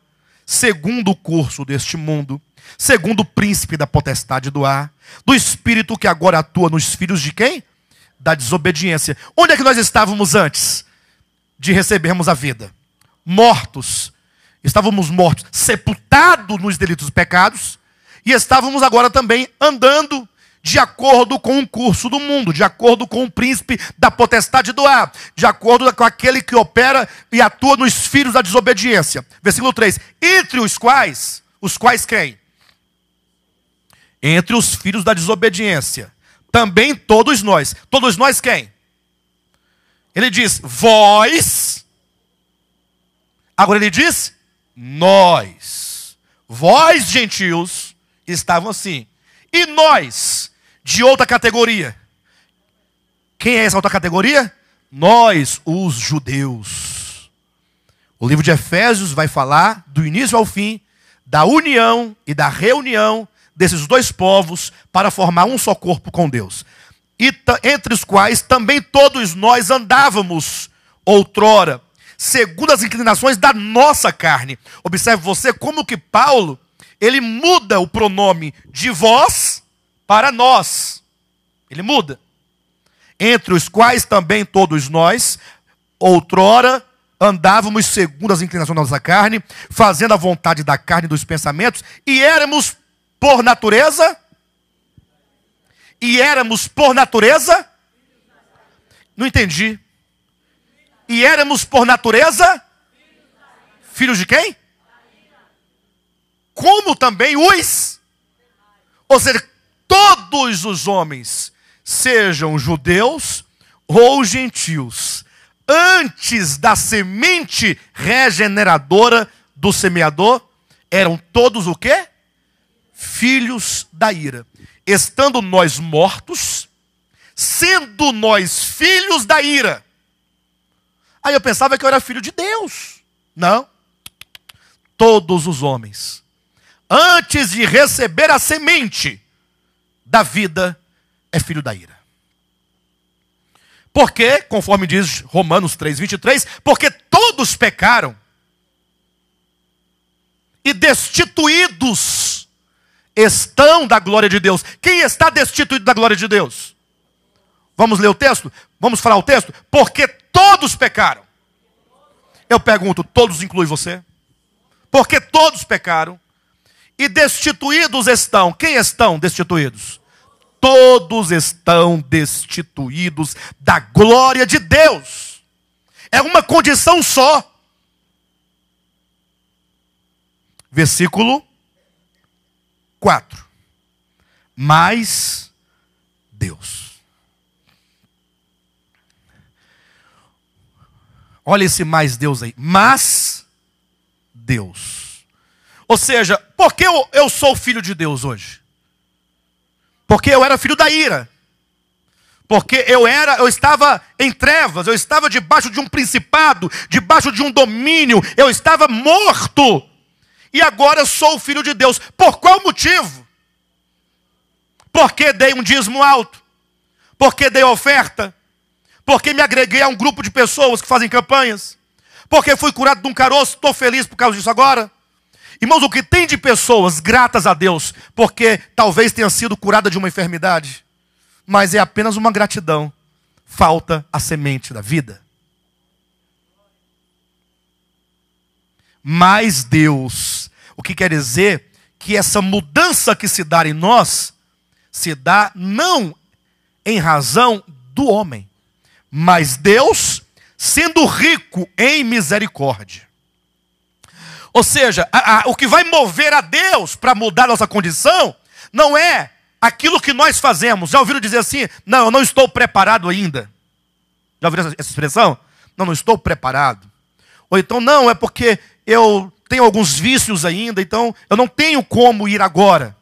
segundo o curso deste mundo, segundo o príncipe da potestade do ar, do espírito que agora atua nos filhos de quem? Da desobediência. Onde é que nós estávamos antes de recebermos a vida? Mortos. Estávamos mortos, sepultados nos delitos e pecados, e estávamos agora também andando de acordo com o curso do mundo, de acordo com o príncipe da potestade do ar, de acordo com aquele que opera e atua nos filhos da desobediência. Versículo 3. Entre os quais quem? Entre os filhos da desobediência. Também todos nós. Todos nós quem? Ele diz, vós. Agora ele diz, nós. Vós, gentios, estavam assim. E nós, de outra categoria. Quem é essa outra categoria? Nós, os judeus. O livro de Efésios vai falar, do início ao fim, da união e da reunião desses dois povos para formar um só corpo com Deus. E entre os quais também todos nós andávamos outrora, segundo as inclinações da nossa carne. Observe você como que Paulo, ele muda o pronome de vós para nós. Ele muda. Entre os quais também todos nós, outrora, andávamos segundo as inclinações da nossa carne, fazendo a vontade da carne e dos pensamentos, e éramos por natureza? Não entendi. E éramos por natureza? Filhos de quem? como também os... Ou seja, todos os homens, sejam judeus ou gentios, antes da semente regeneradora do semeador, eram todos o quê? Filhos da ira. Estando nós mortos, sendo nós filhos da ira. Aí eu pensava que eu era filho de Deus. Não. Todos os homens, antes de receber a semente da vida, é filho da ira. Porque, conforme diz Romanos 3:23, porque todos pecaram e destituídos estão da glória de Deus. Quem está destituído da glória de Deus? Vamos ler o texto? Vamos falar o texto? Porque todos pecaram. Eu pergunto, todos inclui você? Porque todos pecaram e destituídos estão. Quem estão destituídos? Todos estão destituídos da glória de Deus. É uma condição só. Versículo 4. Mas Deus. Olha esse mais Deus aí. Mas Deus. Ou seja, por que eu sou filho de Deus hoje? Porque eu era filho da ira. Porque eu estava em trevas, eu estava debaixo de um principado, debaixo de um domínio, eu estava morto. E agora eu sou o filho de Deus. Por qual motivo? Porque dei um dízimo alto? Porque dei oferta? Porque me agreguei a um grupo de pessoas que fazem campanhas? Porque fui curado de um caroço, estou feliz por causa disso agora? Irmãos, o que tem de pessoas gratas a Deus, porque talvez tenha sido curada de uma enfermidade, mas é apenas uma gratidão. Falta a semente da vida. Mas Deus, o que quer dizer que essa mudança que se dá em nós, se dá não em razão do homem, mas Deus sendo rico em misericórdia. Ou seja, o que vai mover a Deus para mudar nossa condição, não é aquilo que nós fazemos. Já ouviram dizer assim? Não, eu não estou preparado ainda. Já ouviram essa expressão? Não estou preparado. Ou então, não, é porque eu tenho alguns vícios ainda, então eu não tenho como ir agora.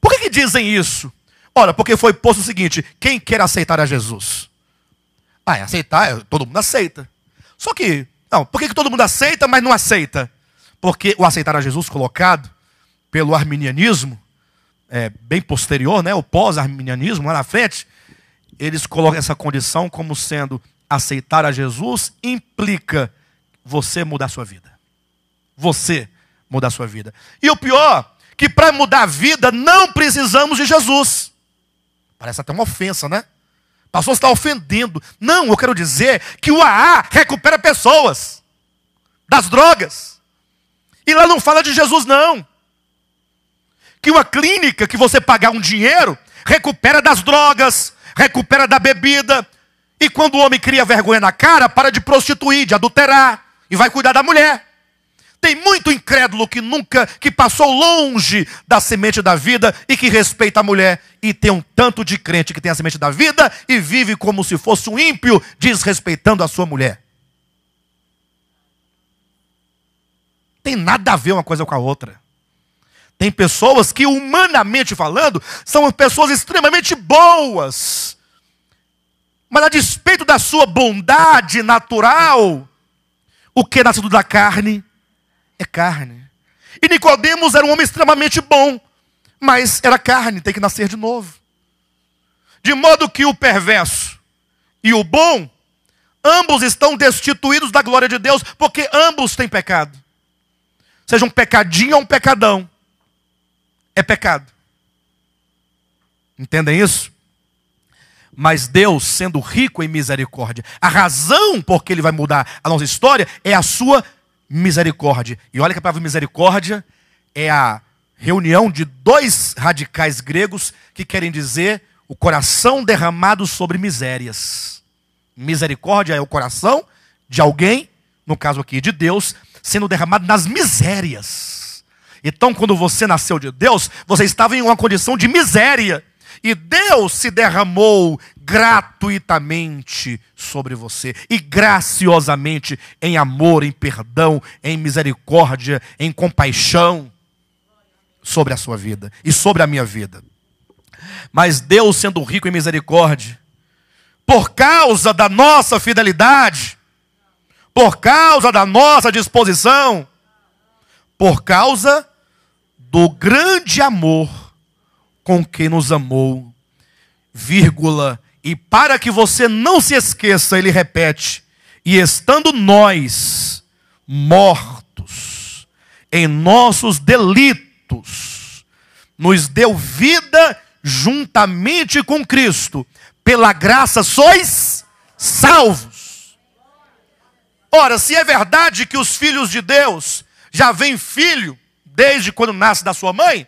Por que dizem isso? Ora, porque foi posto o seguinte: quem quer aceitar a Jesus? Aceitar, todo mundo aceita. Só que, não, por que todo mundo aceita, mas não aceita? Porque o aceitar a Jesus colocado pelo arminianismo, bem posterior, né, o pós-arminianismo, lá na frente, eles colocam essa condição como sendo aceitar a Jesus implica você mudar a sua vida. Você mudar a sua vida. E o pior, que para mudar a vida não precisamos de Jesus. Parece até uma ofensa, né? O pastor está ofendendo. Não, eu quero dizer que o AA recupera pessoas das drogas. E lá não fala de Jesus, não. Que uma clínica que você pagar um dinheiro, recupera das drogas, recupera da bebida. E quando o homem cria vergonha na cara, para de prostituir, de adulterar. E vai cuidar da mulher. Tem muito incrédulo que passou longe da semente da vida e que respeita a mulher. E tem um tanto de crente que tem a semente da vida e vive como se fosse um ímpio, desrespeitando a sua mulher. Tem nada a ver uma coisa com a outra. Tem pessoas que, humanamente falando, são pessoas extremamente boas. Mas a despeito da sua bondade natural, o que é nascido da carne é carne. E Nicodemos era um homem extremamente bom, mas era carne, tem que nascer de novo. De modo que o perverso e o bom, ambos estão destituídos da glória de Deus, porque ambos têm pecado. Seja um pecadinho ou um pecadão, é pecado. Entendem isso? Mas Deus, sendo rico em misericórdia, a razão por que Ele vai mudar a nossa história é a sua misericórdia. E olha que a palavra misericórdia é a reunião de dois radicais gregos que querem dizer o coração derramado sobre misérias. Misericórdia é o coração de alguém, no caso aqui de Deus, sendo derramado nas misérias. Então, quando você nasceu de Deus, você estava em uma condição de miséria. E Deus se derramou gratuitamente sobre você. E graciosamente em amor, em perdão, em misericórdia, em compaixão sobre a sua vida e sobre a minha vida. Mas Deus, sendo rico em misericórdia, por causa da nossa fidelidade, por causa da nossa disposição, por causa do grande amor com que nos amou, vírgula, e para que você não se esqueça, ele repete, e estando nós mortos em nossos delitos, nos deu vida juntamente com Cristo, pela graça sois salvos. Ora, se é verdade que os filhos de Deus já vêm filho desde quando nasce da sua mãe,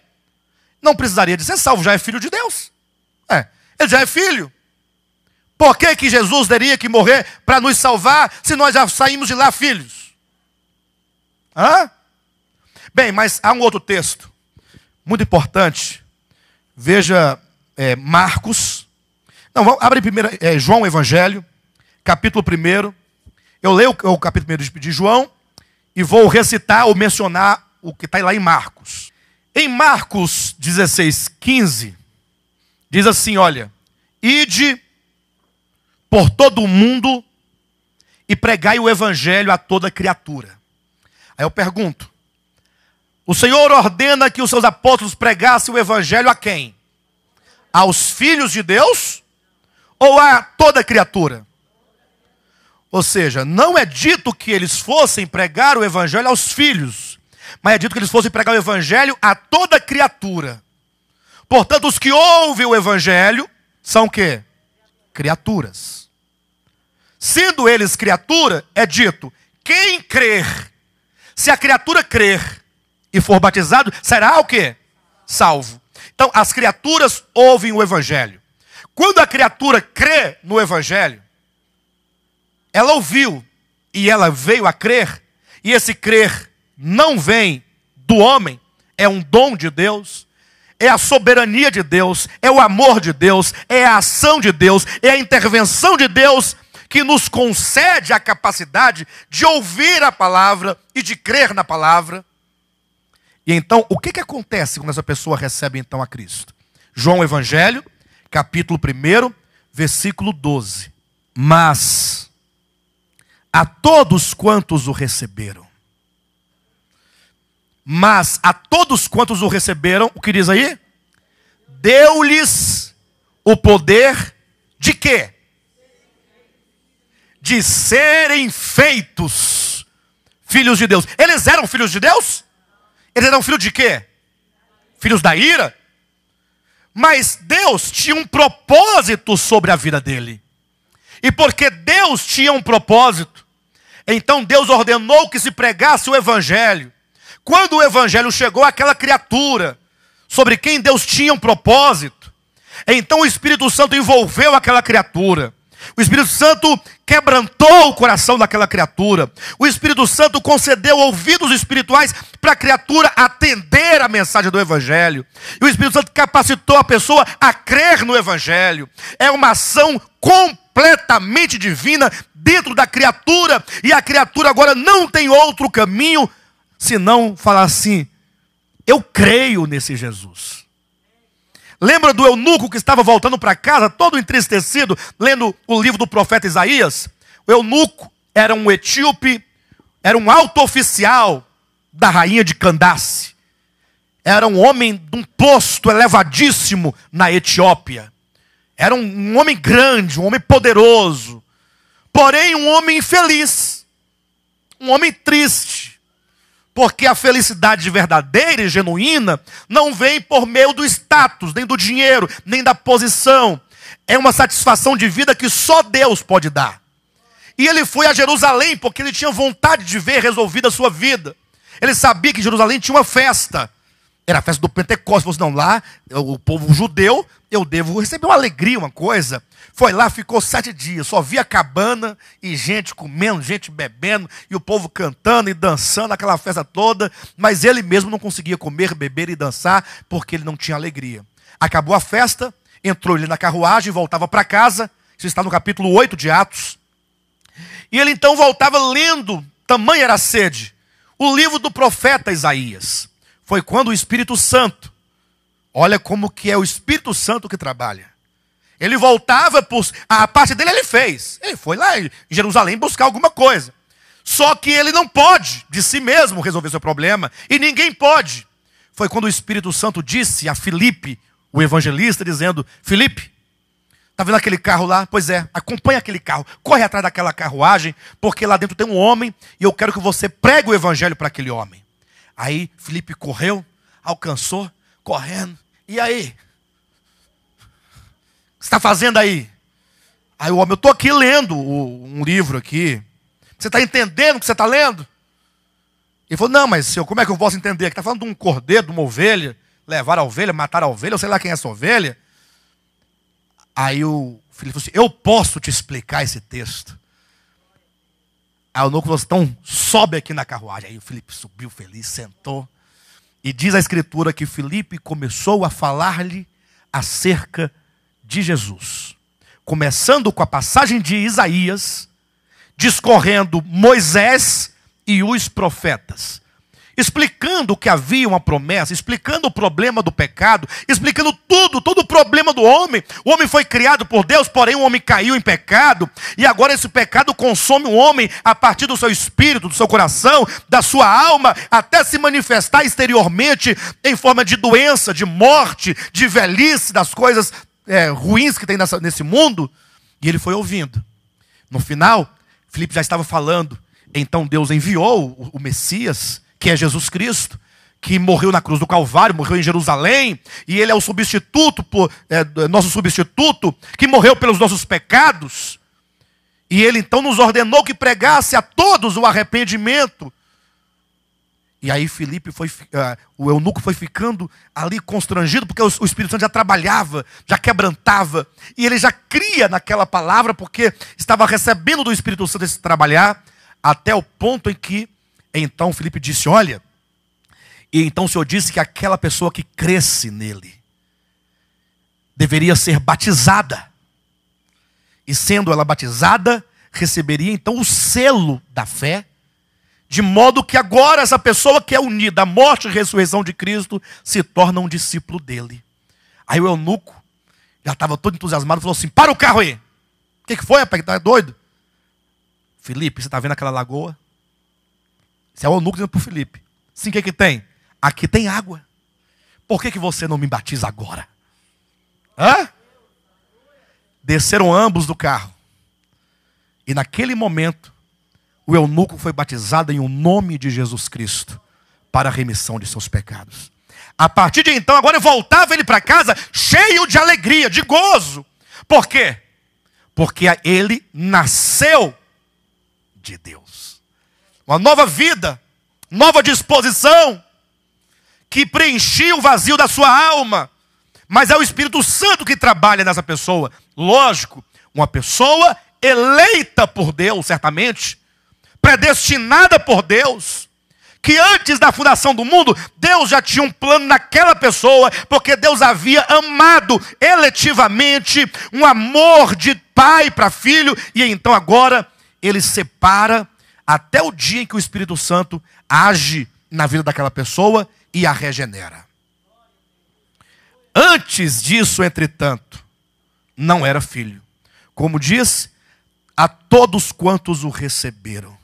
não precisaria de ser salvo, já é filho de Deus. Ele já é filho. Por que que Jesus teria que morrer para nos salvar, se nós já saímos de lá filhos? Bem, mas há um outro texto, muito importante. Veja Marcos. Não, abre primeiro João Evangelho, capítulo 1. Eu leio o capítulo 1 de João e vou recitar ou mencionar o que está lá em Marcos. Em Marcos 16:15, diz assim, olha, ide por todo o mundo e pregai o evangelho a toda criatura. Aí eu pergunto, o Senhor ordena que os seus apóstolos pregassem o evangelho a quem? Aos filhos de Deus ou a toda criatura? Ou seja, não é dito que eles fossem pregar o evangelho aos filhos, mas é dito que eles fossem pregar o evangelho a toda criatura. Portanto, os que ouvem o evangelho são o quê? Criaturas. Sendo eles criatura, é dito, quem crer, se a criatura crer e for batizado, será o quê? Salvo. Então, as criaturas ouvem o evangelho. Quando a criatura crê no evangelho, ela ouviu e ela veio a crer, e esse crer não vem do homem, é um dom de Deus, é a soberania de Deus, é o amor de Deus, é a ação de Deus, é a intervenção de Deus que nos concede a capacidade de ouvir a palavra e de crer na palavra. E então, o que acontece quando essa pessoa recebe então a Cristo? João Evangelho, capítulo 1, versículo 12. Mas a todos quantos o receberam. Mas a todos quantos o receberam, o que diz aí? Deu-lhes o poder de quê? De serem feitos filhos de Deus. Eles eram filhos de Deus? Eles eram filhos de quê? Filhos da ira? Mas Deus tinha um propósito sobre a vida dele. E porque Deus tinha um propósito, então Deus ordenou que se pregasse o evangelho. Quando o evangelho chegou àquela criatura, sobre quem Deus tinha um propósito, então o Espírito Santo envolveu aquela criatura. O Espírito Santo quebrantou o coração daquela criatura. O Espírito Santo concedeu ouvidos espirituais para a criatura atender a mensagem do evangelho. E o Espírito Santo capacitou a pessoa a crer no evangelho. É uma ação completamente divina dentro da criatura. E a criatura agora não tem outro caminho senão falar assim, eu creio nesse Jesus. Lembra do eunuco que estava voltando para casa, todo entristecido, lendo o livro do profeta Isaías? O eunuco era um etíope, era um alto oficial da rainha de Candace. Era um homem de um posto elevadíssimo na Etiópia. Era um homem grande, um homem poderoso. Porém, um homem infeliz. Um homem triste. Porque a felicidade verdadeira e genuína não vem por meio do status, nem do dinheiro, nem da posição. É uma satisfação de vida que só Deus pode dar. E ele foi a Jerusalém porque ele tinha vontade de ver resolvida a sua vida. Ele sabia que Jerusalém tinha uma festa. Era a festa do Pentecostes. Falou assim, não, lá, o povo judeu, eu devo receber uma alegria, uma coisa. Foi lá, ficou 7 dias. Só via cabana e gente comendo, gente bebendo, e o povo cantando e dançando, aquela festa toda. Mas ele mesmo não conseguia comer, beber e dançar, porque ele não tinha alegria. Acabou a festa, entrou ele na carruagem, voltava para casa. Isso está no capítulo 8 de Atos. E ele então voltava lendo, tamanha era a sede, o livro do profeta Isaías. Foi quando o Espírito Santo, olha como que é o Espírito Santo que trabalha. Ele voltava, a parte dele ele fez. Ele foi lá em Jerusalém buscar alguma coisa. Só que ele não pode, de si mesmo, resolver seu problema. E ninguém pode. Foi quando o Espírito Santo disse a Filipe, o evangelista, dizendo, Filipe, está vendo aquele carro lá? Pois é, acompanha aquele carro. Corre atrás daquela carruagem, porque lá dentro tem um homem e eu quero que você pregue o evangelho para aquele homem. Aí Filipe correu, alcançou, correndo. E aí? O que você está fazendo aí? Aí o homem, eu estou aqui lendo um livro aqui. Você está entendendo o que você está lendo? Ele falou, não, mas senhor, como é que eu posso entender? Está falando de um cordeiro, de uma ovelha, levar a ovelha, matar a ovelha, eu sei lá quem é essa ovelha. Aí o Filipe falou assim, eu posso te explicar esse texto. Aí o eunuco falou assim, então sobe aqui na carruagem. Aí o Filipe subiu feliz, sentou. E diz a escritura que Filipe começou a falar-lhe acerca de Jesus. Começando com a passagem de Isaías, discorrendo Moisés e os profetas. Explicando que havia uma promessa, explicando o problema do pecado, explicando todo o problema do homem. O homem foi criado por Deus, porém o homem caiu em pecado. E agora esse pecado consome o homem a partir do seu espírito, do seu coração, da sua alma, até se manifestar exteriormente em forma de doença, de morte, de velhice, das coisas ruins que tem nesse mundo. E ele foi ouvindo. No final, Filipe já estava falando. Então Deus enviou o Messias, que é Jesus Cristo, que morreu na cruz do Calvário, morreu em Jerusalém, e ele é o substituto, nosso substituto, que morreu pelos nossos pecados. E ele então nos ordenou que pregasse a todos o arrependimento. E aí Filipe o eunuco foi ficando ali constrangido, porque o Espírito Santo já trabalhava, já quebrantava, e ele já cria naquela palavra, porque estava recebendo do Espírito Santo esse trabalhar, até o ponto em que então Filipe disse, olha, e então o Senhor disse que aquela pessoa que cresce nele deveria ser batizada. E sendo ela batizada, receberia então o selo da fé, de modo que agora essa pessoa que é unida à morte e ressurreição de Cristo se torna um discípulo dele. Aí o eunuco já estava todo entusiasmado, falou assim, para o carro aí. O que foi, rapaz, que tá doido? Filipe, você está vendo aquela lagoa? Esse é o eunuco dizendo para o Filipe. Sim, o que tem? Aqui tem água. Por que você não me batiza agora? Hã? Desceram ambos do carro. E naquele momento, o eunuco foi batizado em o nome de Jesus Cristo, para a remissão de seus pecados. A partir de então, agora voltava ele para casa, cheio de alegria, de gozo. Por quê? Porque ele nasceu de Deus. Uma nova vida, nova disposição, que preenchia o vazio da sua alma. Mas é o Espírito Santo que trabalha nessa pessoa. Lógico, uma pessoa eleita por Deus, certamente, predestinada por Deus, que antes da fundação do mundo, Deus já tinha um plano naquela pessoa, porque Deus havia amado eletivamente, um amor de pai para filho, e então agora ele separa até o dia em que o Espírito Santo age na vida daquela pessoa e a regenera. Antes disso, entretanto, não era filho. Como diz, a todos quantos o receberam.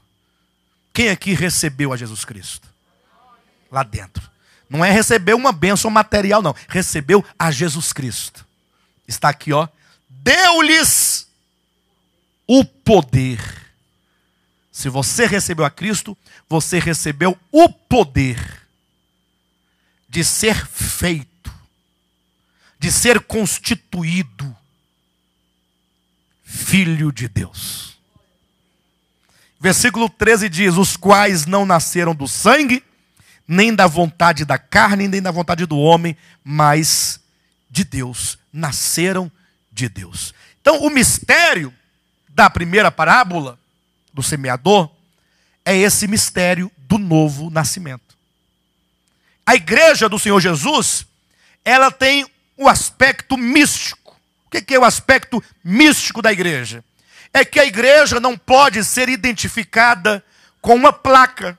Quem aqui recebeu a Jesus Cristo? Lá dentro. Não é receber uma bênção material, não. Recebeu a Jesus Cristo. Está aqui, ó. Deu-lhes o poder. Se você recebeu a Cristo, você recebeu o poder de ser feito, de ser constituído filho de Deus. Versículo 13 diz, os quais não nasceram do sangue, nem da vontade da carne, nem da vontade do homem, mas de Deus. Nasceram de Deus. Então, o mistério da primeira parábola do semeador é esse mistério do novo nascimento. A igreja do Senhor Jesus, ela tem o aspecto místico. O que é o aspecto místico da igreja? É que a igreja não pode ser identificada com uma placa.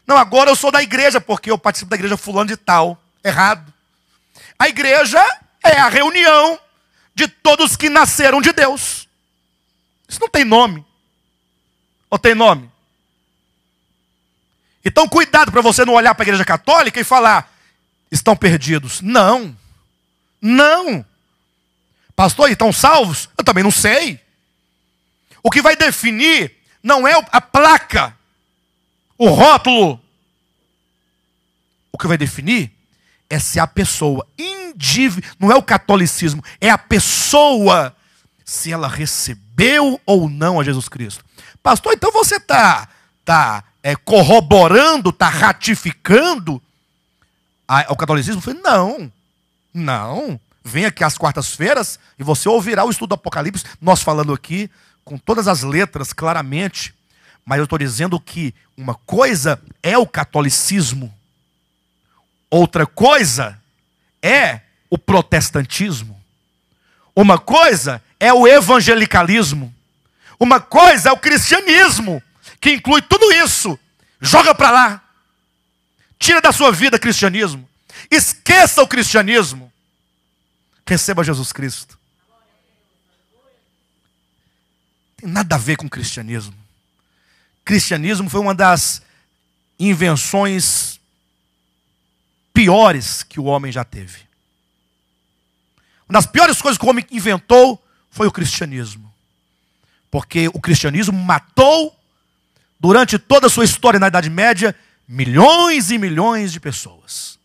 Não, agora eu sou da igreja porque eu participo da igreja fulano de tal. Errado. A igreja é a reunião de todos que nasceram de Deus. Isso não tem nome. Ou tem nome? Então cuidado para você não olhar para a igreja católica e falar, estão perdidos. Não. Não. Pastor, estão salvos? Eu também não sei. O que vai definir não é a placa, o rótulo. O que vai definir é se a pessoa, não é o catolicismo, é a pessoa, se ela recebeu ou não a Jesus Cristo. Pastor, então você está corroborando, está ratificando o catolicismo? Eu falei, não. Vem aqui às quartas-feiras e você ouvirá o estudo do Apocalipse, nós falando aqui com todas as letras claramente, mas eu estou dizendo que uma coisa é o catolicismo, outra coisa é o protestantismo, uma coisa é o evangelicalismo, uma coisa é o cristianismo, que inclui tudo isso. Joga para lá, tira da sua vida cristianismo, esqueça o cristianismo, receba Jesus Cristo. Tem nada a ver com cristianismo. Cristianismo foi uma das invenções piores que o homem já teve. Uma das piores coisas que o homem inventou foi o cristianismo. Porque o cristianismo matou, durante toda a sua história na Idade Média, milhões e milhões de pessoas.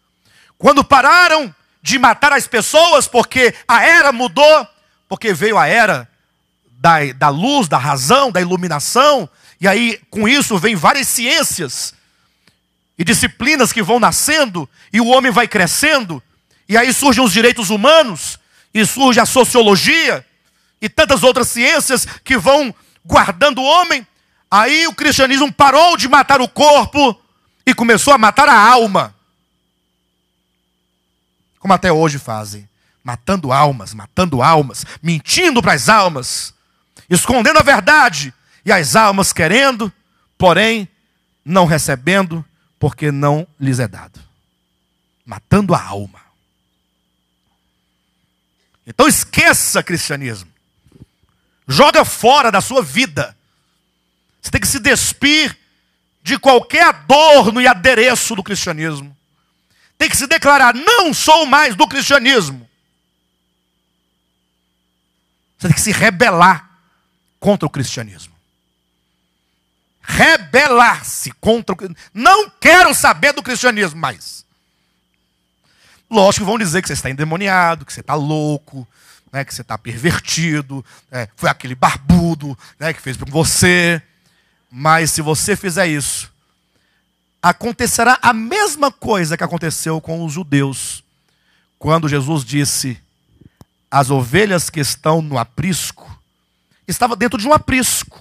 Quando pararam de matar as pessoas, porque a era mudou, porque veio a era da luz, da razão, da iluminação, e aí com isso vem várias ciências e disciplinas que vão nascendo, e o homem vai crescendo, e aí surgem os direitos humanos, e surge a sociologia, e tantas outras ciências que vão guardando o homem. Aí o cristianismo parou de matar o corpo e começou a matar a alma. Como até hoje fazem. Matando almas, mentindo para as almas, escondendo a verdade, e as almas querendo, porém não recebendo, porque não lhes é dado. Matando a alma. Então esqueça cristianismo. Joga fora da sua vida. Você tem que se despir de qualquer adorno e adereço do cristianismo. Tem que se declarar, não sou mais do cristianismo. Você tem que se rebelar contra o cristianismo. Rebelar-se contra o cristianismo. Não quero saber do cristianismo mais. Lógico que vão dizer que você está endemoniado, que você está louco, né, que você está pervertido, foi aquele barbudo, né, que fez com você. Mas se você fizer isso, acontecerá a mesma coisa que aconteceu com os judeus, quando Jesus disse, as ovelhas que estão no aprisco, estava dentro de um aprisco,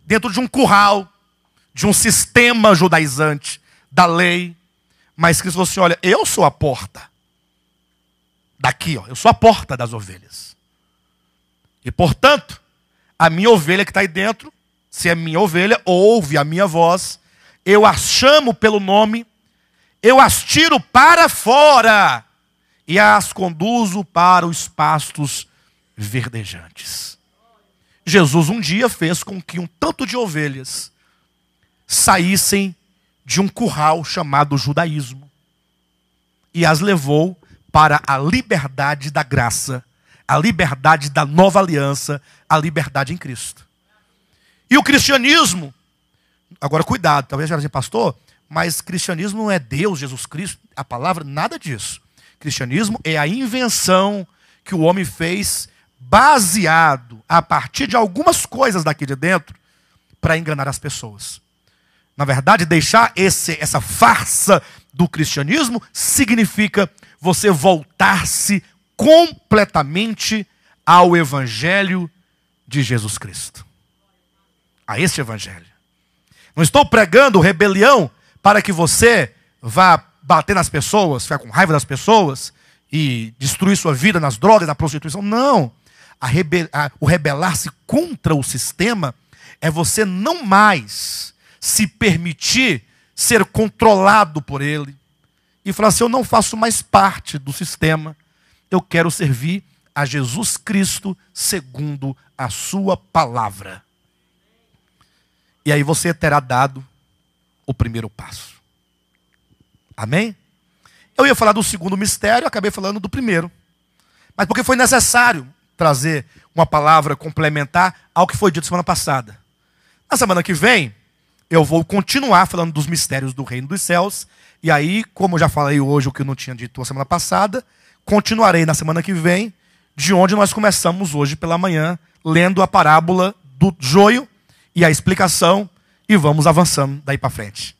dentro de um curral, de um sistema judaizante, da lei. Mas Cristo falou assim, olha, eu sou a porta. Daqui, ó, eu sou a porta das ovelhas. E portanto, a minha ovelha que está aí dentro, se é minha ovelha, ouve a minha voz, eu as chamo pelo nome, eu as tiro para fora e as conduzo para os pastos verdejantes. Jesus um dia fez com que um tanto de ovelhas saíssem de um curral chamado judaísmo e as levou para a liberdade da graça, a liberdade da nova aliança, a liberdade em Cristo. E o cristianismo, agora cuidado, talvez já dizer, pastor, mas cristianismo não é Deus, Jesus Cristo, a palavra, nada disso. Cristianismo é a invenção que o homem fez baseado a partir de algumas coisas daqui de dentro para enganar as pessoas. Na verdade, deixar essa farsa do cristianismo significa você voltar-se completamente ao Evangelho de Jesus Cristo. A este Evangelho. Não estou pregando rebelião para que você vá bater nas pessoas, ficar com raiva das pessoas e destruir sua vida nas drogas, na prostituição. Não. O rebelar-se contra o sistema é você não mais se permitir ser controlado por ele e falar assim: eu não faço mais parte do sistema, eu quero servir a Jesus Cristo segundo a sua palavra. E aí você terá dado o primeiro passo. Amém? Eu ia falar do segundo mistério, acabei falando do primeiro. Mas porque foi necessário trazer uma palavra complementar ao que foi dito semana passada. Na semana que vem, eu vou continuar falando dos mistérios do reino dos céus. E aí, como eu já falei hoje o que eu não tinha dito na semana passada, continuarei na semana que vem, de onde nós começamos hoje pela manhã, lendo a parábola do joio e a explicação, e vamos avançando daí para frente.